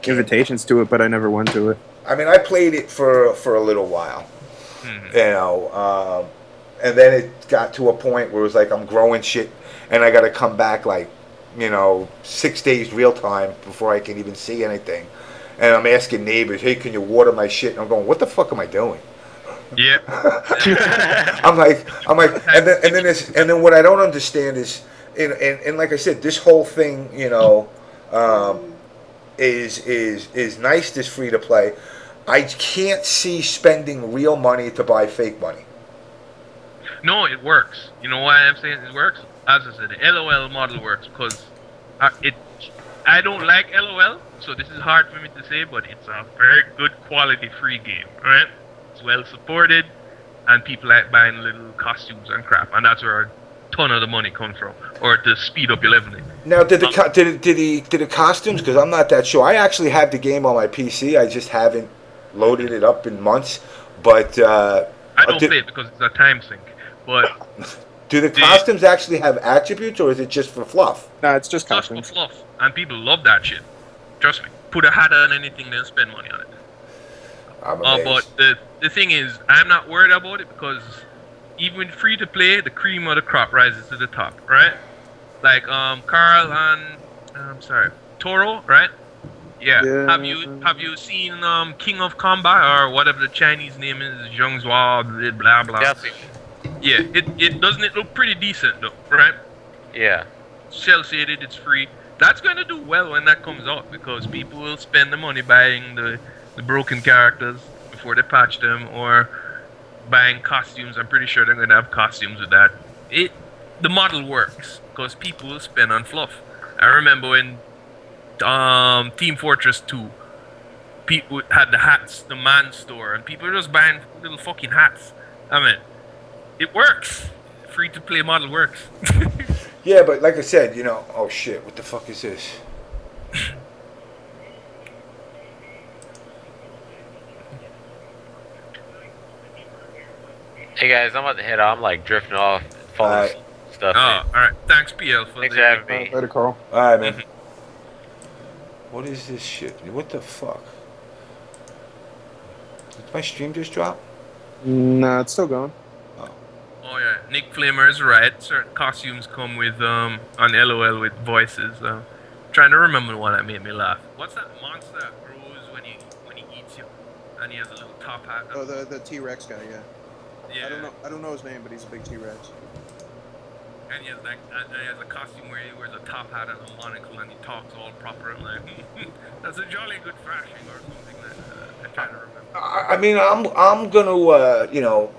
Speaker 6: invitations to it, but I never went to it.
Speaker 4: I mean, I played it for a little while. You know, and then it got to a point where it was like, I'm growing shit, and I got to come back like, you know, 6 days real time before I can even see anything. And I'm asking neighbors, hey, can you water my shit? And I'm going, what the fuck am I doing?
Speaker 1: Yeah.
Speaker 4: I'm like, and then what I don't understand is, and like I said, this whole thing, you know, is nice. This free to play. I can't see spending real money to buy fake money.
Speaker 1: No, it works. You know why I'm saying it works? As I said, the LOL model works because I don't like LOL, so this is hard for me to say, but it's a very good quality free game, right? It's well supported, and people like buying little costumes and crap, and that's where a ton of the money comes from, or to speed up your leveling.
Speaker 4: Now, did the costumes? Because I'm not that sure. I actually have the game on my PC. I just haven't loaded it up in months. But
Speaker 1: I don't play it because it's a time sink. But
Speaker 4: do the costumes actually have attributes, or is it just for fluff?
Speaker 6: No, it's just
Speaker 1: Just
Speaker 6: costumes.
Speaker 1: for fluff, and people love that shit. Trust me. Put a hat on anything, then spend money on it.
Speaker 4: I'm amazed.
Speaker 1: But the thing is, I'm not worried about it because even free to play, the cream of the crop rises to the top, right? Like Carl and Toro, right? Yeah. Have you seen King of Combat or whatever the Chinese name is, Zhongzhua, blah blah. Yeah, it doesn't it look pretty decent though, right?
Speaker 2: Yeah.
Speaker 1: Cell shaded, it's free. That's going to do well when that comes out because people will spend the money buying the broken characters before they patch them, or buying costumes. I'm pretty sure they're going to have costumes with that. The model works because people will spend on fluff. I remember when Team Fortress 2, people had the hats, the man store, and people were just buying little fucking hats. I mean, it works. Free to play model works.
Speaker 4: Yeah, but like I said, you know, oh shit, what the fuck is this?
Speaker 2: Hey guys, I'm about to head out. I'm like drifting off, falling stuff.
Speaker 1: Oh, alright. Thanks, PL, for
Speaker 2: Thanks for having me.
Speaker 6: Later, Carl.
Speaker 4: Alright, man. What is this shit? What the fuck? Did my stream just drop?
Speaker 6: Nah, it's still going.
Speaker 1: Oh yeah, Nick Flamer is right. Certain costumes come with on LOL with voices. Trying to remember the one that made me laugh. What's that monster that grows when he eats you, and he has a little top hat?
Speaker 6: Oh, the T-Rex guy, yeah.
Speaker 1: Yeah.
Speaker 6: I don't know his name, but he's a big T-Rex.
Speaker 1: And he has a costume where he wears a top hat and a monocle, and he talks all proper and like, that's a jolly good thrashing or something like that. I try to remember.
Speaker 4: I mean, I'm gonna, you know,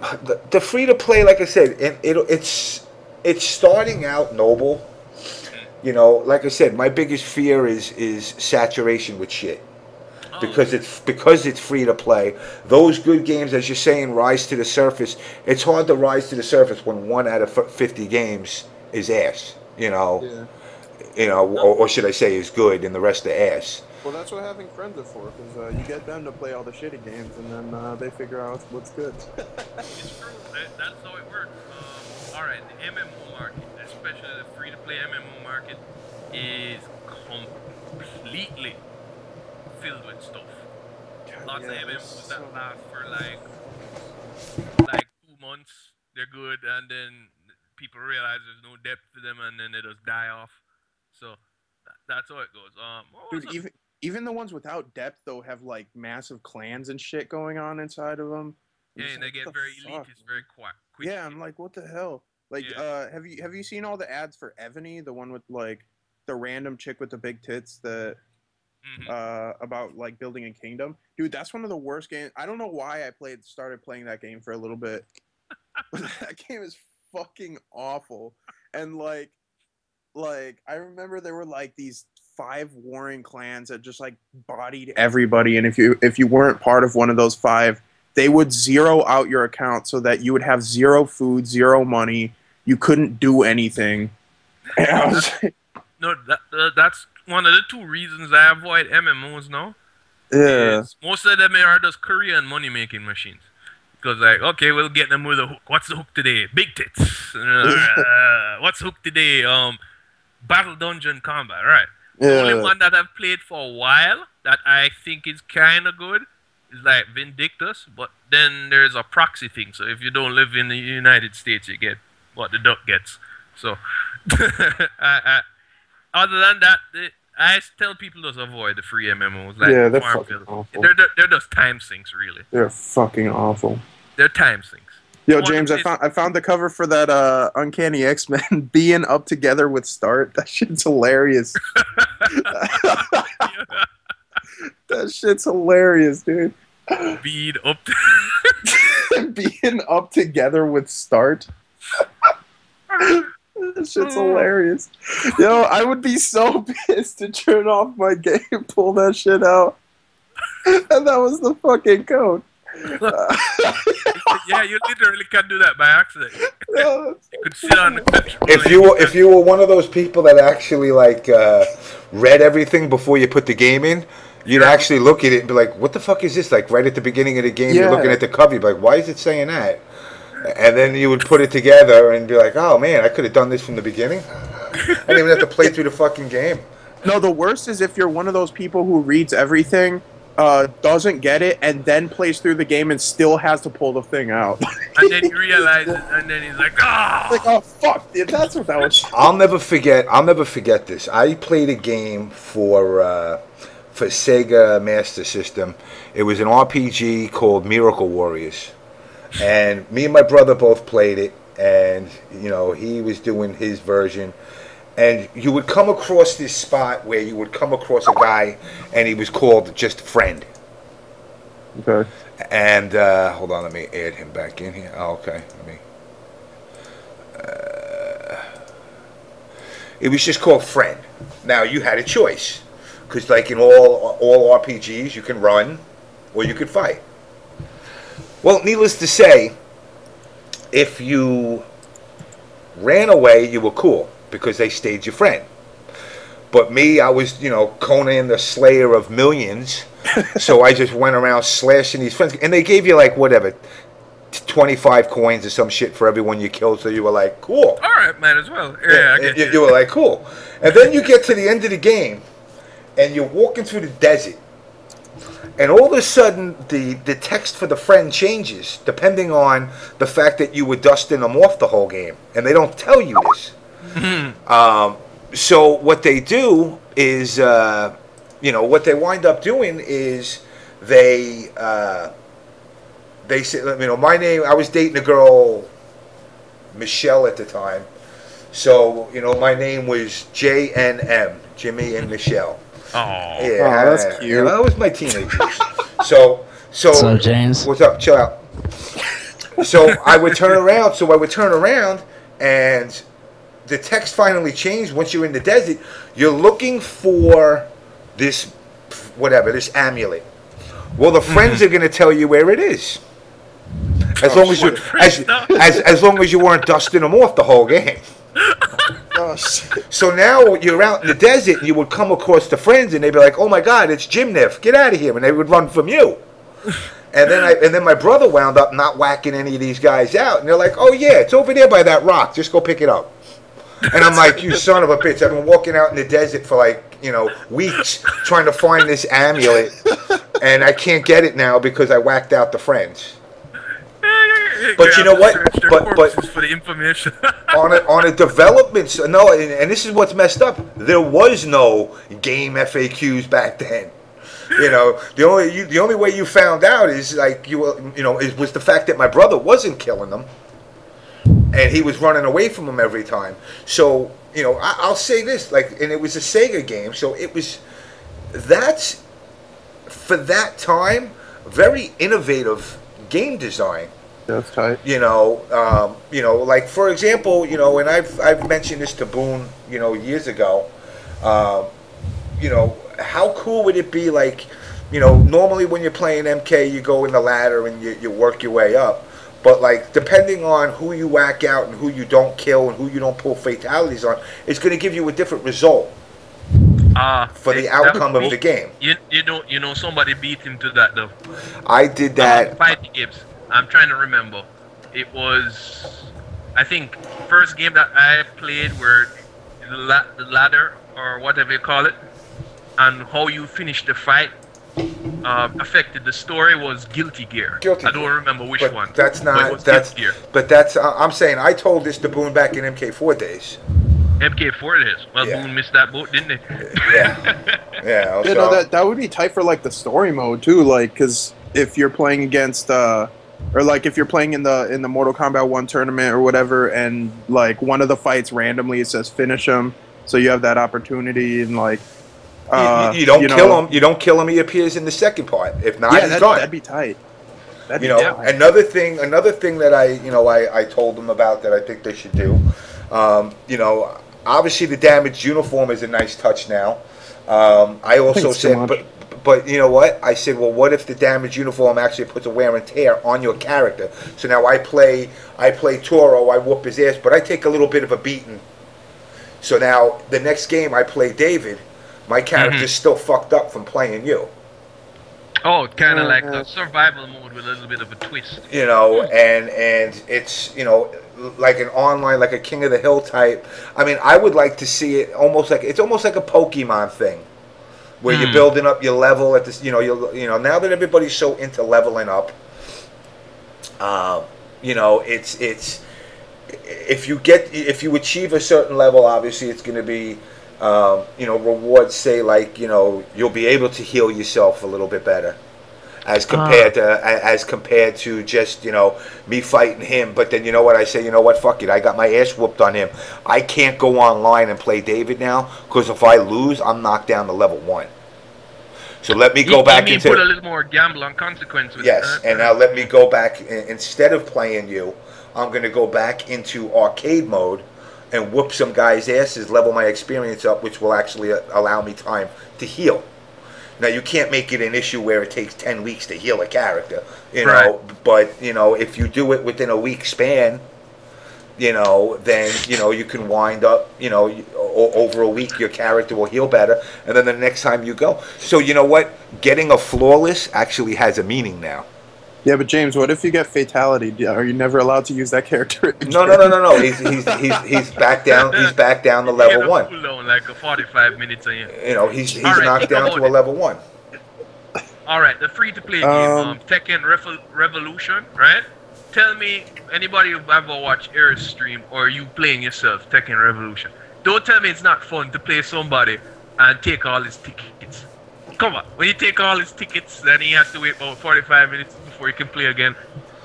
Speaker 4: the free to play, like I said, it's starting out noble. You know, like I said, my biggest fear is saturation with shit. Because it's free to play. Those good games, as you're saying, rise to the surface. It's hard to rise to the surface when 1 out of 50 games is ass. You know, you know, or should I say, is good, and the rest are ass.
Speaker 6: Well, that's what having friends are for, because you get them to play all the shitty games, and then they figure out what's good.
Speaker 1: It's true. That's how it works. All right, the MMO market, especially the free-to-play MMO market, is completely filled with stuff. Lots of MMOs that last for like 2 months. They're good, and then people realize there's no depth to them, and then they just die off. So that's how it goes.
Speaker 6: Dude, even the ones without depth though have like massive clans and shit going on inside of them.
Speaker 1: Yeah, and they get very elitist very quick.
Speaker 6: Yeah, I'm like, what the hell? Like, have you seen all the ads for Wtih, the one with like the random chick with the big tits that about like building a kingdom? Dude, that's one of the worst games. I don't know why I started playing that game for a little bit. That game is fucking awful. And like I remember there were like these 5 warring clans that just like bodied everybody, and if you weren't part of one of those 5, they would zero out your account so that you would have 0 food, 0 money. You couldn't do anything. And I was like,
Speaker 1: no, that's one of the 2 reasons I avoid MMOs now.
Speaker 6: Yeah.
Speaker 1: Most of them are just Korean money making machines. Because like, okay, we'll get them with a hook. What's the hook today? Big tits. What's the hook today? Battle Dungeon Combat, right?
Speaker 6: Yeah.
Speaker 1: The only one that I've played for a while that I think is kind of good is like Vindictus, but then there's a proxy thing. So if you don't live in the United States, you get what the duck gets. So other than that, I tell people to avoid the free MMOs. Like
Speaker 6: yeah, they're fucking awful.
Speaker 1: They're just time sinks, really.
Speaker 6: They're fucking awful.
Speaker 1: They're time sinks.
Speaker 6: Yo, James, I found the cover for that Uncanny X-Men being up together with Start. That shit's hilarious. That shit's hilarious, dude.
Speaker 1: Being up
Speaker 6: being up together with Start. That shit's hilarious. Yo, I would be so pissed to turn off my game and pull that shit out. And that was the fucking code.
Speaker 1: Yeah, you literally can do that by accident.
Speaker 6: You
Speaker 1: could sit on the controller.
Speaker 4: If you were one of those people that actually like read everything before you put the game in, you'd actually look at it and be like, "What the fuck is this?" Like right at the beginning of the game, you're looking at the cover, you'd be like, "Why is it saying that?" And then you would put it together and be like, "Oh man, I could have done this from the beginning. I didn't even have to play through the fucking game."
Speaker 6: No, the worst is if you're one of those people who reads everything doesn't get it and then plays through the game and still has to pull the thing out.
Speaker 1: And then he realizes, and then he's like, ah!
Speaker 6: Like, oh fuck, dude, that's what that was.
Speaker 4: I'll never forget this. I played a game for Sega Master System. It was an RPG called Miracle Warriors, and me and my brother both played it. And you know, he was doing his version, and you would come across this spot where you would come across a guy, and he was called just Friend.
Speaker 6: Okay.
Speaker 4: And hold on, let me add him back in here. Oh, okay, let me. It was just called Friend. Now you had a choice, because like in all RPGs, you can run or you could fight. Well, needless to say, if you ran away, you were cool because they stayed your friend. But me, I was, you know, Conan the Slayer of millions, so I just went around slashing these friends, and they gave you like whatever, 25 coins or some shit for everyone you killed. So you were like, cool.
Speaker 1: All right, might as well. Yeah, I get
Speaker 4: you were like, cool. And then you get to the end of the game, and you're walking through the desert, and all of a sudden the text for the friend changes depending on the fact that you were dusting them off the whole game, and they don't tell you this. So what they do is, you know, what they wind up doing is they say, you know, my name. I was dating a girl, Michelle, at the time. So you know, my name was JNM, Jimmy and Michelle.
Speaker 2: Oh,
Speaker 4: yeah,
Speaker 6: that's cute.
Speaker 4: You know, that was my teenage years. So
Speaker 3: What's up, James?
Speaker 4: What's up? Chill out. So I would turn around, and the text finally changed. Once you're in the desert, you're looking for this, whatever, this amulet. Well, the friends are going to tell you where it is. As long as you weren't dusting them off the whole game.
Speaker 6: Oh, shit.
Speaker 4: So now you're out in the desert, and you would come across the friends, and they'd be like, "Oh my God, it's Jim Niff! Get out of here!" And they would run from you. And then my brother wound up not whacking any of these guys out, and they're like, "Oh yeah, it's over there by that rock. Just go pick it up." And I'm like, "You son of a bitch! I've been walking out in the desert for like, you know, weeks trying to find this amulet, and I can't get it now because I whacked out the friends." But you know what? But
Speaker 1: for the information.
Speaker 4: on a development, no, and this is what's messed up. There was no game FAQs back then. You know, the only way you found out is like was the fact that my brother wasn't killing them, and he was running away from them every time. So you know, I'll say this, like, and it was a Sega game, so that's for that time very innovative game design.
Speaker 6: That's tight.
Speaker 4: You know, like for example, you know, and I've mentioned this to Boone, you know, years ago. You know, how cool would it be, like, you know, normally when you're playing MK, you go in the ladder and you work your way up. But like, depending on who you whack out and who you don't kill and who you don't pull fatalities on, it's going to give you a different result for the outcome of the game.
Speaker 1: You know, somebody beat him to that though.
Speaker 4: I did that.
Speaker 1: Fighting games. I'm trying to remember. It was, I think, first game that I played where the ladder or whatever you call it, and how you finished the fight affected the story was Guilty Gear. I don't remember which one.
Speaker 4: That's not. I'm saying I told this to Boone back in MK4 days.
Speaker 1: MK4 days. Well,
Speaker 4: Yeah.
Speaker 1: Boone missed that boat, didn't he?
Speaker 4: Yeah. Yeah.
Speaker 6: You know, that would be tight for like the story mode too, like, because if you're playing against or like if you're playing in the Mortal Kombat 1 tournament or whatever, and like one of the fights randomly it says finish him, so you have that opportunity, and like
Speaker 4: you don't kill him. You don't kill him. He appears in the second part. If not, he's gone.
Speaker 6: That'd be tight.
Speaker 4: Another thing that I told them about that I think they should do. You know, obviously the damaged uniform is a nice touch now. I also said, but you know what? I said, well, what if the damaged uniform actually puts a wear and tear on your character? So now I play Toro, I whoop his ass, but I take a little bit of a beating. So now the next game I play David, my character's still fucked up from playing you.
Speaker 1: Oh, kind of like a survival mode with a little bit of a twist.
Speaker 4: You know, and it's, you know, like an online, like a King of the Hill type. I mean, I would like to see it almost like a Pokemon thing. where you're building up your level at this. You know, now that everybody's so into leveling up, you know, it's if you achieve a certain level, obviously it's going to be, you know, rewards. Say like, you know, you'll be able to heal yourself a little bit better. As compared to just, you know, me fighting him. But then, you know what, I say, you know what, fuck it, I got my ass whooped on him. I can't go online and play David now, because if I lose, I'm knocked down to level 1. So let me go back into...
Speaker 1: put a little more gamble on consequence with
Speaker 4: Yes, and now let me go back, instead of playing you, I'm going to go back into arcade mode and whoop some guys' asses, level my experience up, which will actually allow me time to heal. Now, you can't make it an issue where it takes 10 weeks to heal a character, you know, but, you know, if you do it within a week span, you know, then, you know, you can wind up, you know, over a week your character will heal better, and then the next time you go. So, you know what? Getting a flawless actually has a meaning now.
Speaker 6: Yeah, but James, what if you get fatality? Are you never allowed to use that character again?
Speaker 4: No. He's back down. He's back down to level 1.
Speaker 1: Cooldown, like a 45 minutes.
Speaker 4: You know, he's knocked down to a level 1.
Speaker 1: All right, the free-to-play game, Tekken Revolution, right? Tell me, anybody who ever watched Air's stream or you playing yourself, Tekken Revolution, don't tell me it's not fun to play somebody and take all his tickets. Come on, when you take all his tickets, then he has to wait about 45 minutes before he can play again.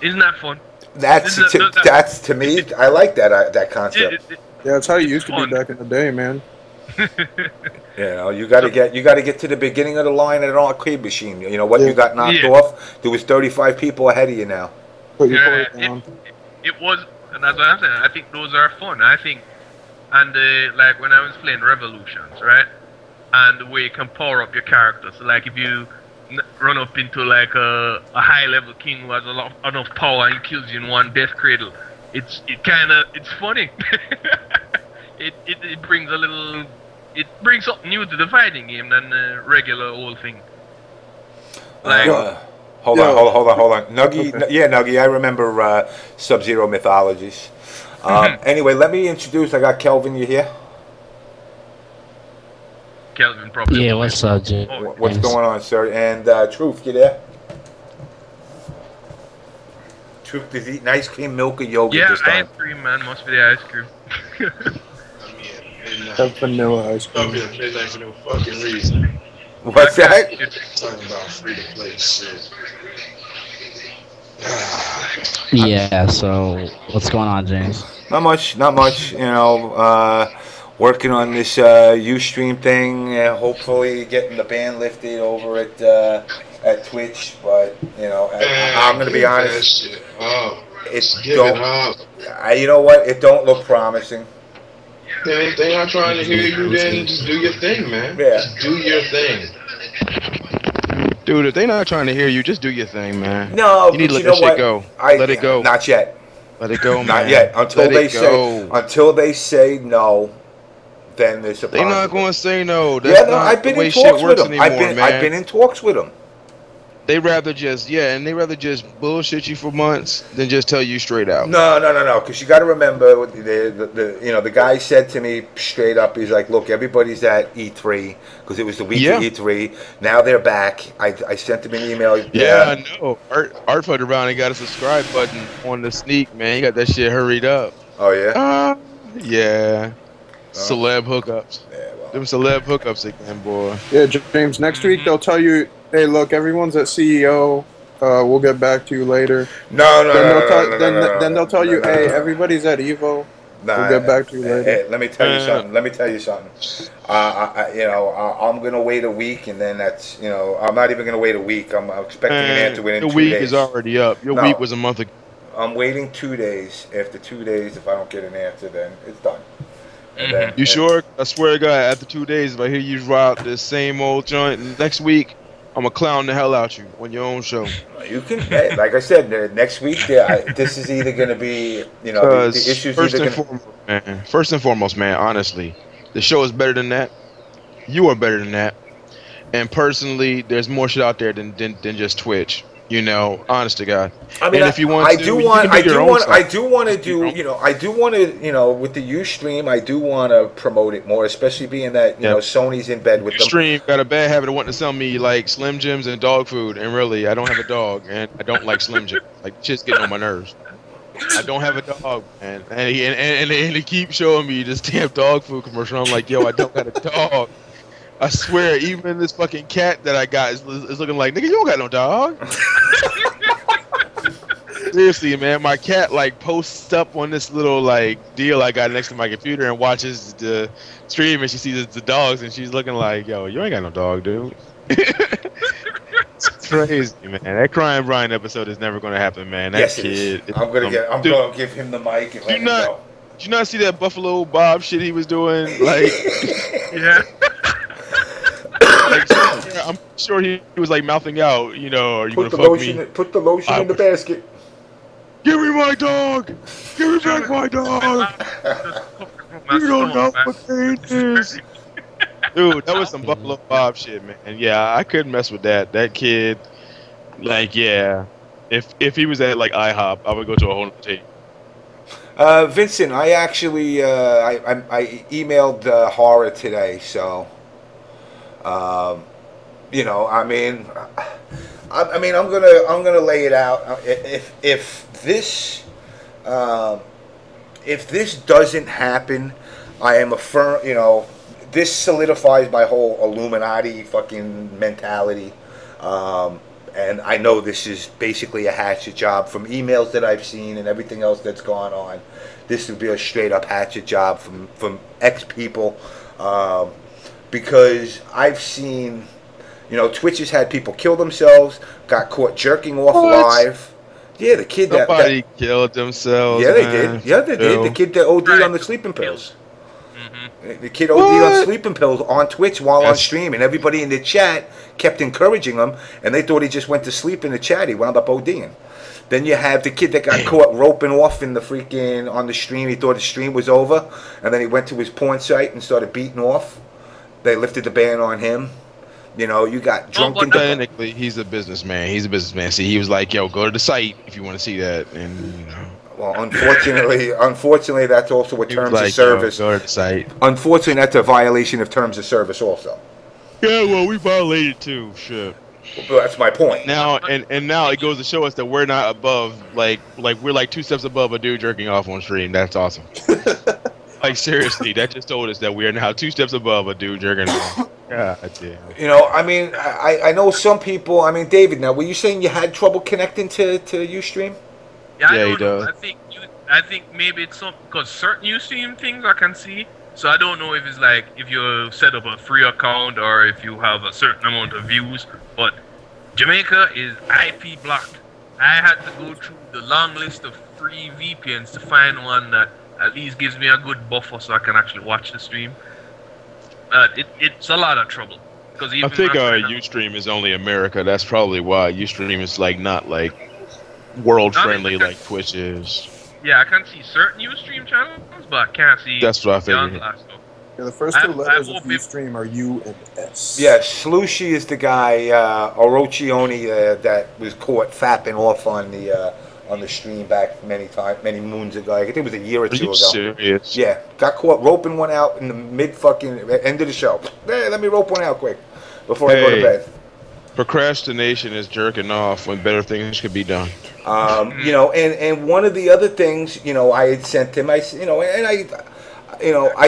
Speaker 1: Isn't that fun?
Speaker 4: That's to me. I like that concept.
Speaker 6: Yeah, that's how you used to be back in the day, man.
Speaker 4: You know, you got to get to the beginning of the line at an arcade machine. You know what? You got knocked off. There was 35 people ahead of you now.
Speaker 1: It was, and that's what I'm saying. I think those are fun. I think, and like when I was playing Revolutions, right? And the way you can power up your character. So like if you run up into like a high level king who has enough power and he kills you in one death cradle, it's funny. it brings a little, it brings something new to the fighting game than the regular old thing. Like
Speaker 4: hold on. Nuggy, Nuggy, I remember Sub-Zero Mythologies. Anyway, let me introduce, I got Kelvin, you here?
Speaker 1: Kelvin probably.
Speaker 7: Yeah, what's up, Jay?
Speaker 4: What's going on, sir? And Truf, you there? Truf, does he eat ice cream, milk, or yogurt this time?
Speaker 1: Yeah, ice cream, man. Must be the ice cream.
Speaker 6: Have vanilla ice cream.
Speaker 8: Midnight for no fucking reason.
Speaker 4: What's that?
Speaker 8: Talking about free to play shit.
Speaker 7: Yeah, so what's going on, James?
Speaker 4: Not much. You know, working on this Ustream thing, hopefully getting the ban lifted over at Twitch. But you know, I'm gonna be honest. You know what? It don't look promising.
Speaker 8: If they not trying to hear you, then just do your thing, man.
Speaker 4: Yeah.
Speaker 8: Just do your thing.
Speaker 9: Dude, if they not trying to hear you, just do your thing, man.
Speaker 4: No,
Speaker 9: you need to let
Speaker 4: that
Speaker 9: shit go. Let it go.
Speaker 4: Not yet.
Speaker 9: Let it go, man.
Speaker 4: Not yet. Until they say no, then there's a problem.
Speaker 9: They're not going to say no.
Speaker 4: That's I've been in talks with them. I've been in talks with them.
Speaker 9: They rather just bullshit you for months than just tell you straight out.
Speaker 4: No. Because you got to remember, the guy said to me straight up, he's like, look, everybody's at E3 because it was the week of E3. Now they're back. I sent him an email.
Speaker 9: Yeah, I know. Art fucked around and got a subscribe button on the sneak, man. He got that shit hurried up.
Speaker 4: Oh yeah.
Speaker 9: Yeah. Celeb hookups.
Speaker 4: Yeah, well.
Speaker 9: Them celeb hookups again, boy.
Speaker 6: Yeah, James. Next week they'll tell you, hey, look, everyone's at CEO. We'll get back to you later. Then they'll tell you, hey, everybody's at Evo. We'll get back to you later.
Speaker 4: Hey, let me tell you something. I'm gonna wait a week, and then that's, I'm not even gonna wait a week. I'm expecting an answer within 2 days.
Speaker 9: Your week is already up. Your week was a month ago.
Speaker 4: I'm waiting 2 days. After 2 days, if I don't get an answer, then it's done.
Speaker 9: You sure? I swear to God, after 2 days, if I hear you rock this same old joint next week, I'm gonna clown the hell out you on your own show.
Speaker 4: You can, like I said, next week. This is either gonna be, the issues.
Speaker 9: First and foremost, man. Honestly, the show is better than that. You are better than that. And personally, there's more shit out there than just Twitch. You know, honest to God.
Speaker 4: I mean,
Speaker 9: and if you want
Speaker 4: I
Speaker 9: to,
Speaker 4: do
Speaker 9: you
Speaker 4: want,
Speaker 9: can do
Speaker 4: I
Speaker 9: your
Speaker 4: do
Speaker 9: own
Speaker 4: want,
Speaker 9: stuff.
Speaker 4: I do want to do, you know, I do want to, you know, with the Ustream, I do want to promote it more, especially being that, you know, Sony's in bed with them.
Speaker 9: Ustream got a bad habit of wanting to sell me like Slim Jims and dog food, and really, I don't have a dog, and I don't like Slim Jims. Like, shit's getting on my nerves. I don't have a dog, man, and they keep showing me this damn dog food commercial. I'm like, yo, I don't got a dog. I swear, even this fucking cat that I got is looking like, nigga, you don't got no dog. Seriously, man, my cat like posts up on this little like deal I got next to my computer and watches the stream, and she sees the dogs, and she's looking like, yo, you ain't got no dog, dude. It's crazy, man. That Crying Brian episode is never gonna happen, man. That kid.
Speaker 4: I'm gonna give him the mic and let him go.
Speaker 9: Did you not see that Buffalo Bob shit he was doing? Like,
Speaker 1: yeah.
Speaker 9: Like, I'm sure he was like mouthing out, you know, are you gonna fuck me?
Speaker 4: Put the lotion in the basket.
Speaker 9: Give me my dog! Give me back my dog! You don't know what pain is. Dude, that was some Buffalo Bob shit, man. And yeah, I couldn't mess with that. That kid, like, yeah. If he was at like IHOP, I would go to a whole other team.
Speaker 4: Vincent, I actually I emailed Horror today, so you know, I mean, I'm gonna lay it out. If this doesn't happen, I am a firm, you know, this solidifies my whole Illuminati fucking mentality. And I know this is basically a hatchet job from emails that I've seen and everything else that's gone on. This would be a straight up hatchet job from X people, because I've seen, you know, Twitch has had people kill themselves, got caught jerking off live. Yeah, the kid
Speaker 9: Nobody killed themselves.
Speaker 4: Yeah, they did. Yeah, they did. The kid that OD'd on the sleeping pills. The kid OD'd on sleeping pills on Twitch while on stream, and everybody in the chat kept encouraging him, and they thought he just went to sleep in the chat. He wound up ODing. Then you have the kid that got caught roping off in the freaking on the stream. He thought the stream was over, and then he went to his porn site and started beating off. They lifted the ban on him. You know, you got drunk.
Speaker 9: Technically, he's a businessman. He's a businessman. See, he was like, "Yo, go to the site if you want to see that." And you know.
Speaker 4: Well, unfortunately, that's also a terms of service.
Speaker 9: Go to the site.
Speaker 4: Unfortunately, that's a violation of terms of service, also.
Speaker 9: Yeah, well, we violated too. Shit.
Speaker 4: Well, that's my point.
Speaker 9: Now and now it goes to show us that we're not above, like we're like 2 steps above a dude jerking off on stream. That's awesome. Like, seriously, that just told us that we are now 2 steps above a dude jerking off. God damn.
Speaker 4: You know, I mean, I know some people. I mean, David, now were you saying you had trouble connecting to Ustream?
Speaker 1: Yeah,
Speaker 9: he does.
Speaker 1: I think maybe it's something because certain Ustream things I can see. So I don't know if it's like if you set up a free account or if you have a certain amount of views. But Jamaica is IP blocked. I had to go through the long list of free VPNs to find one that at least gives me a good buffer so I can actually watch the stream. It's a lot of trouble. Because
Speaker 9: I think Ustream is only America. That's probably why Ustream is like not like world friendly like Twitch is.
Speaker 1: Yeah, I can see certain Ustream channels, but I can't see.
Speaker 9: That's what I figured.
Speaker 6: Yeah, the first 2 letters of Ustream are U and S.
Speaker 4: Yeah, Slushy is the guy, Orochioni, that was caught fapping off on the stream back many moons ago. I think it was a year or 2 ago.
Speaker 9: Serious?
Speaker 4: Yeah, got caught roping one out in the mid fucking end of the show. Hey, let me rope one out quick before I go to bed.
Speaker 9: Procrastination is jerking off when better things could be done.
Speaker 4: You know, and one of the other things, you know, I had sent him, I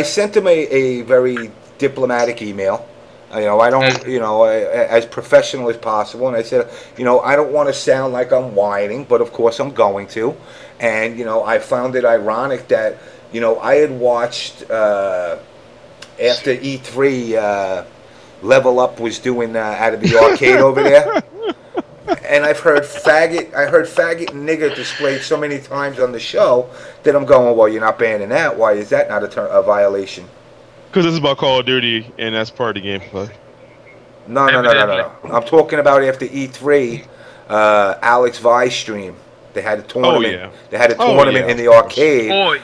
Speaker 4: sent him a very diplomatic email. You know, I don't, you know, as professional as possible. And I said, you know, I don't want to sound like I'm whining, but of course I'm going to. And, you know, I found it ironic that, you know, I had watched after E3, Level Up was doing out of the arcade over there. And I heard faggot and nigger displayed so many times on the show that I'm going, well, you're not banning that. Why is that not a violation?
Speaker 9: Because it's about Call of Duty, and that's part of the gameplay.
Speaker 4: No. I'm talking about after E3, Alex Vi stream. They had a tournament.
Speaker 9: Oh, yeah.
Speaker 4: They had a tournament in the arcade.
Speaker 1: Oh,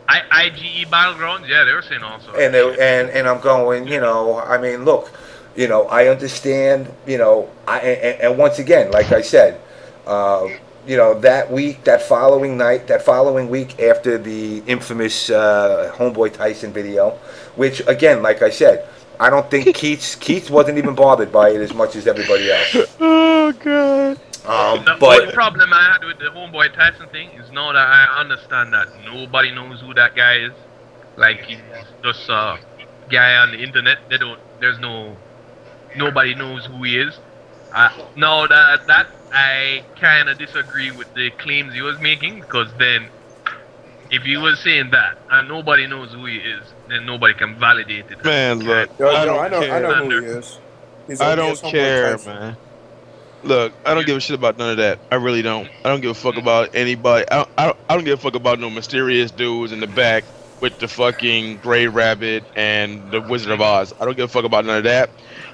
Speaker 1: IGE Battlegrounds? Yeah, they were saying also.
Speaker 4: And I'm going, you know, I mean, look, you know, I understand, you know, and once again, like I said, that week, that following week after the infamous Homeboy Tyson video, which again, like I said, I don't think Keith wasn't even bothered by it as much as everybody else.
Speaker 9: Oh god.
Speaker 1: But the problem I had with the Homeboy Tyson thing is now that I understand that nobody knows who that guy is. Like, he's just a guy on the internet. Nobody knows who he is. Now that I kind of disagree with the claims he was making, because then if he was saying that and nobody knows who he is, then nobody can validate it.
Speaker 9: Man, look,
Speaker 6: I know who he is.
Speaker 9: I don't care, man. Look, I don't give a shit about none of that. I really don't. I don't give a fuck about anybody. I don't give a fuck about no mysterious dudes in the back with the fucking Gray Rabbit and the Wizard of Oz. I don't give a fuck about none of that.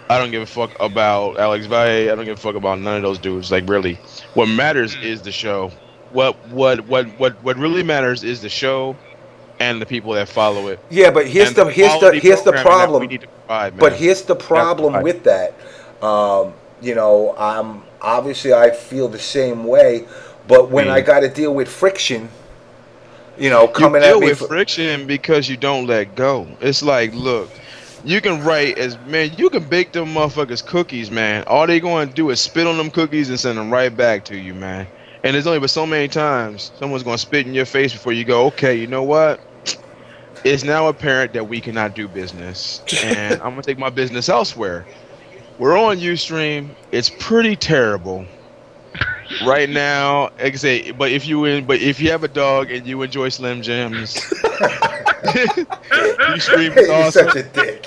Speaker 9: I don't give a fuck about Alex Valle. I don't give a fuck about none of those dudes. Like, really, what matters is the show. What really matters is the show and the people that follow it.
Speaker 4: Yeah, but here's the problem.
Speaker 9: We need to provide, man.
Speaker 4: But here's the problem with that. Obviously I feel the same way, but when I got to deal with friction, coming at me.
Speaker 9: You deal with friction because you don't let go. It's like, look, you can you can bake them motherfuckers cookies, man. All they going to do is spit on them cookies and send them right back to you, man. And there's only but so many times someone's going to spit in your face before you go, okay, you know what? It's now apparent that we cannot do business, and I'm going to take my business elsewhere. We're on Ustream. It's pretty terrible right now. Like I say, but if you have a dog and you enjoy Slim Jims, Ustream is awesome.
Speaker 4: You're such a dick.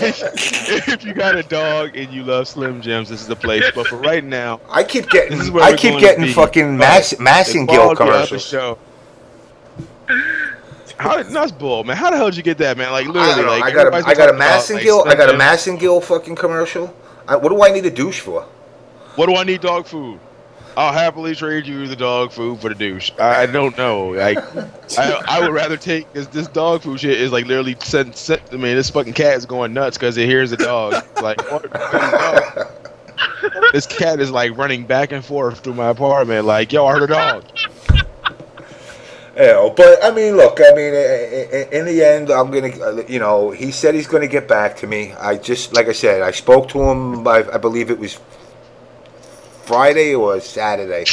Speaker 9: If you got a dog and you love Slim Jims, this is the place. But for right now,
Speaker 4: I keep getting fucking Massengill commercials.
Speaker 9: That's bull, man. How the hell did you get that, man? Like, literally,
Speaker 4: I got a Massengill fucking commercial. What do I need a douche for?
Speaker 9: What do I need dog food? I'll happily trade you the dog food for the douche. I don't know. Like, I would rather take this dog food shit is like literally this fucking cat is going nuts because it hears a dog. Like, what? This cat is like running back and forth through my apartment. Like, yo, I heard a dog.
Speaker 4: But I mean, look. I mean, in the end, I'm gonna. He said he's gonna get back to me. Like I said, I spoke to him. I believe it was Friday or Saturday.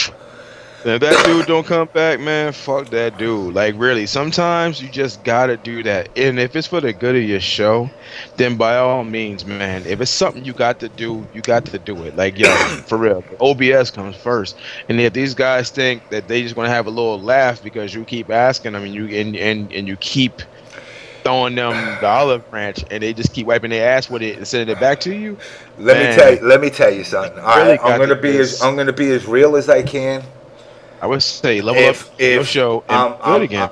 Speaker 9: If that dude don't come back, man, fuck that dude. Like, really, sometimes you just gotta do that. And if it's for the good of your show, then by all means, man, if it's something you got to do, you got to do it. Like, yo, for real, OBS comes first. And if these guys think that they just gonna have a little laugh because you keep asking them and you keep throwing them the olive branch and they just keep wiping their ass with it and sending it back to you,
Speaker 4: let me tell you something. All right, I'm gonna be as real as I can.
Speaker 9: I would say level up your show and do it again.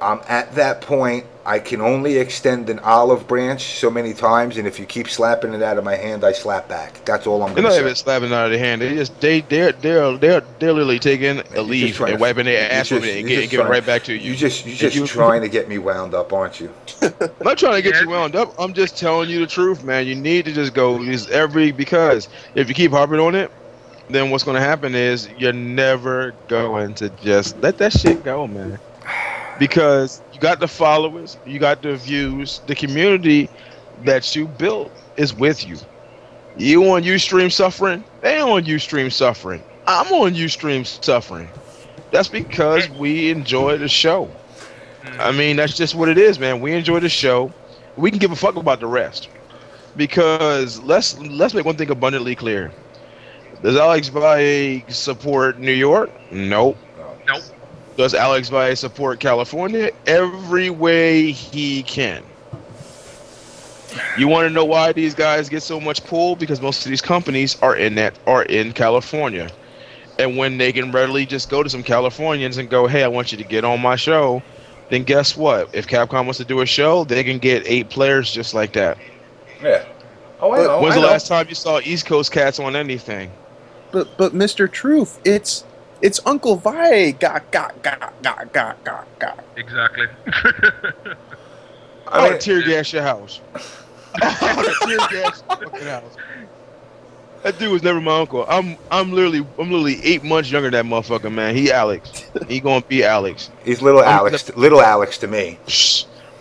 Speaker 4: I'm at that point. I can only extend an olive branch so many times, and if you keep slapping it out of my hand, I slap back. That's all I'm going to say.
Speaker 9: They're not even slapping it out of their hand. They're literally taking a leaf and wiping their ass with it and giving it right back to you.
Speaker 4: You're just trying to get me wound up, aren't you?
Speaker 9: I'm not trying to get you wound up. I'm just telling you the truth, man. You need to just go because if you keep harping on it, then what's going to happen is you're never going to just let that shit go, man. Because you got the followers, you got the views, the community that you built is with you. You on Ustream suffering, they on Ustream suffering. I'm on Ustream suffering. That's because we enjoy the show. I mean, that's just what it is, man. We enjoy the show. We can give a fuck about the rest. Because let's make one thing abundantly clear. Does Alex Valle support New York? Nope.
Speaker 1: Nope.
Speaker 9: Does Alex Valle support California? Every way he can. You want to know why these guys get so much pull? Because most of these companies are in California. And when they can readily just go to some Californians and go, hey, I want you to get on my show, then guess what? If Capcom wants to do a show, they can get 8 players just like that.
Speaker 4: Yeah. Oh, I know.
Speaker 9: When's the last time you saw East Coast cats on anything?
Speaker 6: But Mr. Truf, it's Uncle Vi. Got.
Speaker 1: Exactly.
Speaker 9: I want to tear gas your house. I want to tear gas your fucking house. That dude was never my uncle. I'm literally 8 months younger than that motherfucker, man. He Alex. He gonna be Alex.
Speaker 4: He's little Alex to me.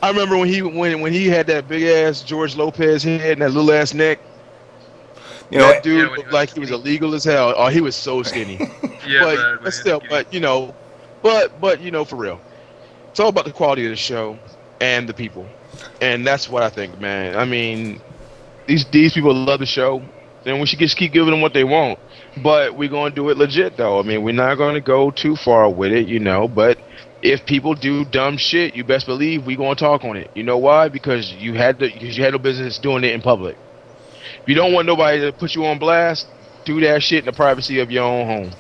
Speaker 9: I remember when he had that big ass George Lopez head and that little ass neck.
Speaker 4: You know,
Speaker 9: that dude looked like he was illegal as hell. Oh, he was so skinny. But still, you know, for real, it's all about the quality of the show and the people, and that's what I think, man. I mean, these people love the show, and we should just keep giving them what they want. But we're gonna do it legit, though. I mean, we're not gonna go too far with it, you know. But if people do dumb shit, you best believe we gonna talk on it. You know why? Because you had no business doing it in public. If you don't want nobody to put you on blast, do that shit in the privacy of your own home.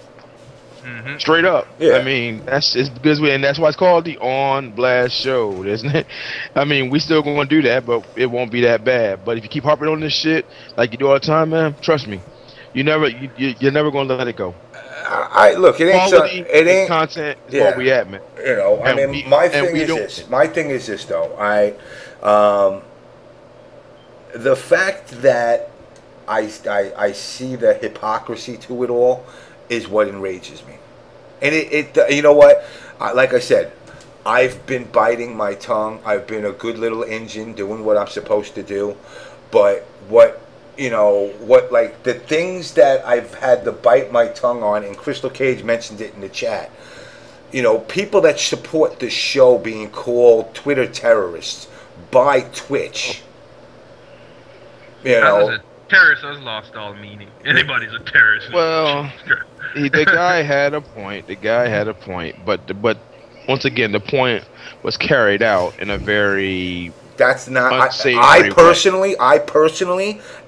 Speaker 9: Mm-hmm. Straight up. Yeah. I mean, that's because and that's why it's called the On Blast Show, isn't it? I mean, we still gonna do that, but it won't be that bad. But if you keep harping on this shit like you do all the time, man, trust me, you're never gonna let it go.
Speaker 4: Look, it ain't
Speaker 9: content. Is where we at, man.
Speaker 4: You know, I mean, my thing is this though. The fact that I see the hypocrisy to it all is what enrages me. And it you know what? Like I said, I've been biting my tongue. I've been a good little engine doing what I'm supposed to do. But what the things that I've had to bite my tongue on, and Crystal Cage mentioned it in the chat, you know, people that support the show being called Twitter terrorists by Twitch. You know,
Speaker 1: terrorist has lost all meaning. Anybody's a terrorist.
Speaker 9: Well, the guy had a point. But once again, the point was carried out in a very
Speaker 4: that's not. I personally,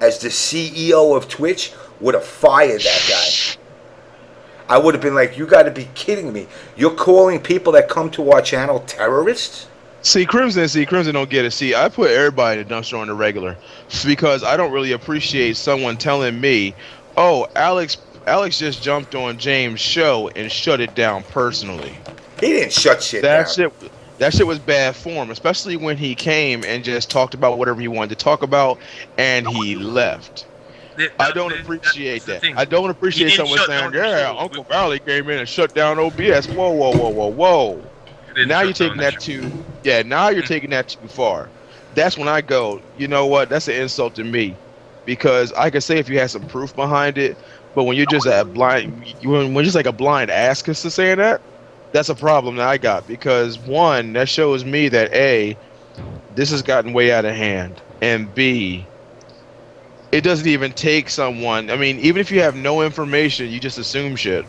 Speaker 4: as the CEO of Twitch, would have fired that guy. I would have been like, "You got to be kidding me! You're calling people that come to our channel terrorists?"
Speaker 9: See, Crimson don't get it. See, I put everybody in the dumpster on the regular because I don't really appreciate someone telling me, "Oh, Alex just jumped on James' show and shut it down personally."
Speaker 4: He didn't shut shit down.
Speaker 9: That shit was bad form, especially when he came and just talked about whatever he wanted to talk about and he left. I don't appreciate that. I don't appreciate someone saying, "Yeah, Uncle Valley came in and shut down OBS." Whoa. Now you're taking that taking that too far. That's when I go, you know what? That's an insult to me, because I could say if you had some proof behind it, but when you're just a blind ass to saying that, that's a problem that I got. Because one, that shows me that A, this has gotten way out of hand, and B, it doesn't even take someone. I mean, even if you have no information, you just assume shit.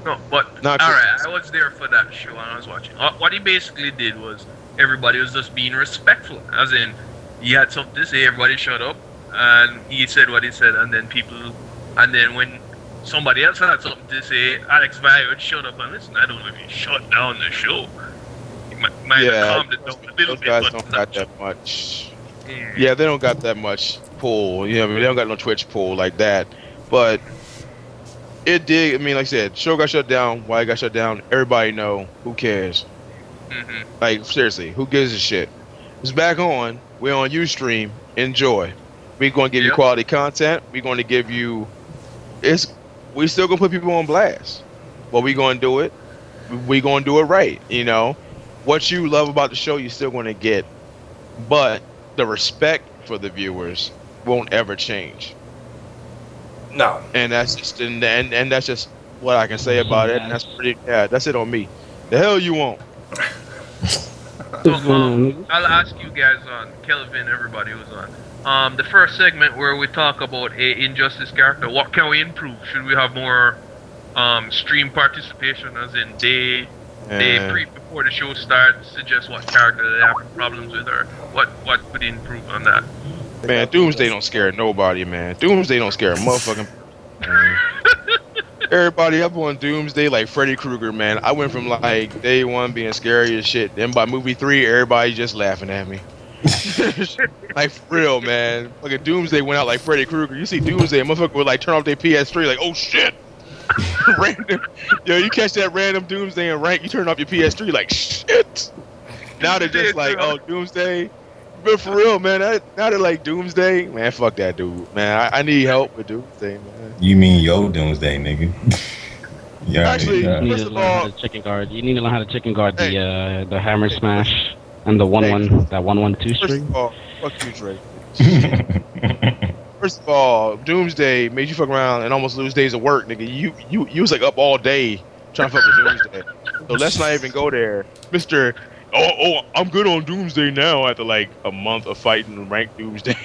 Speaker 1: No, but alright, I was there for that show and I was watching. What he basically did was everybody was just being respectful. As in, he had something to say, everybody shut up, and he said what he said, and then when somebody else had something to say, Alex Valley would shut up and listen. I don't know if he shut down the show. He might have calmed it down a little bit.
Speaker 9: Those guys don't got that much. Yeah, they don't got that much pull. You know, I mean, they don't got no Twitch pull like that. But it did. I mean, like I said, show got shut down. Why it got shut down? Everybody know. Who cares? Mm-hmm. Like, seriously, who gives a shit? It's back on. We're on Ustream. Enjoy. We're going to give you quality content. We're going to give you. We still going to put people on blast. But we're going to do it. We're going to do it right. You know, what you love about the show, you're still going to get. But the respect for the viewers won't ever change.
Speaker 4: No,
Speaker 9: and that's just and that's just what I can say about it. And that's pretty. Yeah, that's it on me. The hell you want?
Speaker 1: So, I'll ask you guys on Kelvin, everybody who's on. The first segment where we talk about a Injustice character. What can we improve? Should we have more stream participation, as in before the show starts, suggest what character they have problems with, or what could improve on that?
Speaker 9: Man, Doomsday don't scare nobody, man. Doomsday don't scare a motherfucking man. Everybody up on Doomsday like Freddy Krueger, man. I went from like day one being scary as shit. Then by movie 3, everybody just laughing at me. Like, for real, man. Like, a Doomsday went out like Freddy Krueger. You see Doomsday, a motherfucker would like turn off their PS3 like, oh shit. Random. Yo, you catch that random Doomsday and rank, you turn off your PS3 like, shit. Now they're just like, oh, Doomsday. But for real, man, now that like Doomsday, man, fuck that dude, man. I need help with Doomsday, man.
Speaker 10: You mean yo Doomsday, nigga? Yeah.
Speaker 9: Actually,
Speaker 7: You need
Speaker 9: first
Speaker 7: to
Speaker 9: of
Speaker 7: learn how
Speaker 9: all,
Speaker 7: to chicken guard. You need to learn how to chicken guard
Speaker 9: Hey.
Speaker 7: the hammer smash and the 1-1 that 1-1-2
Speaker 9: first
Speaker 7: string.
Speaker 9: of all, fuck you, Drake. First of all, Doomsday made you fuck around and almost lose days of work, nigga. You was like up all day trying to fuck with Doomsday. So let's not even go there, Mister. Oh, I'm good on Doomsday now after like a month of fighting ranked Doomsday.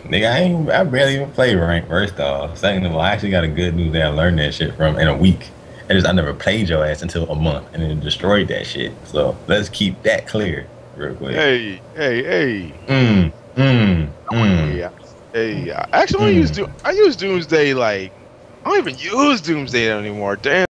Speaker 10: Nigga, I barely even play rank, first off. Second of all, I actually got a good dude that I learned that shit from in a week. I never played your ass until a month and then destroyed that shit. So let's keep that clear real quick.
Speaker 9: Hey. Hey, I actually I use Doomsday like I don't even use Doomsday anymore. Damn.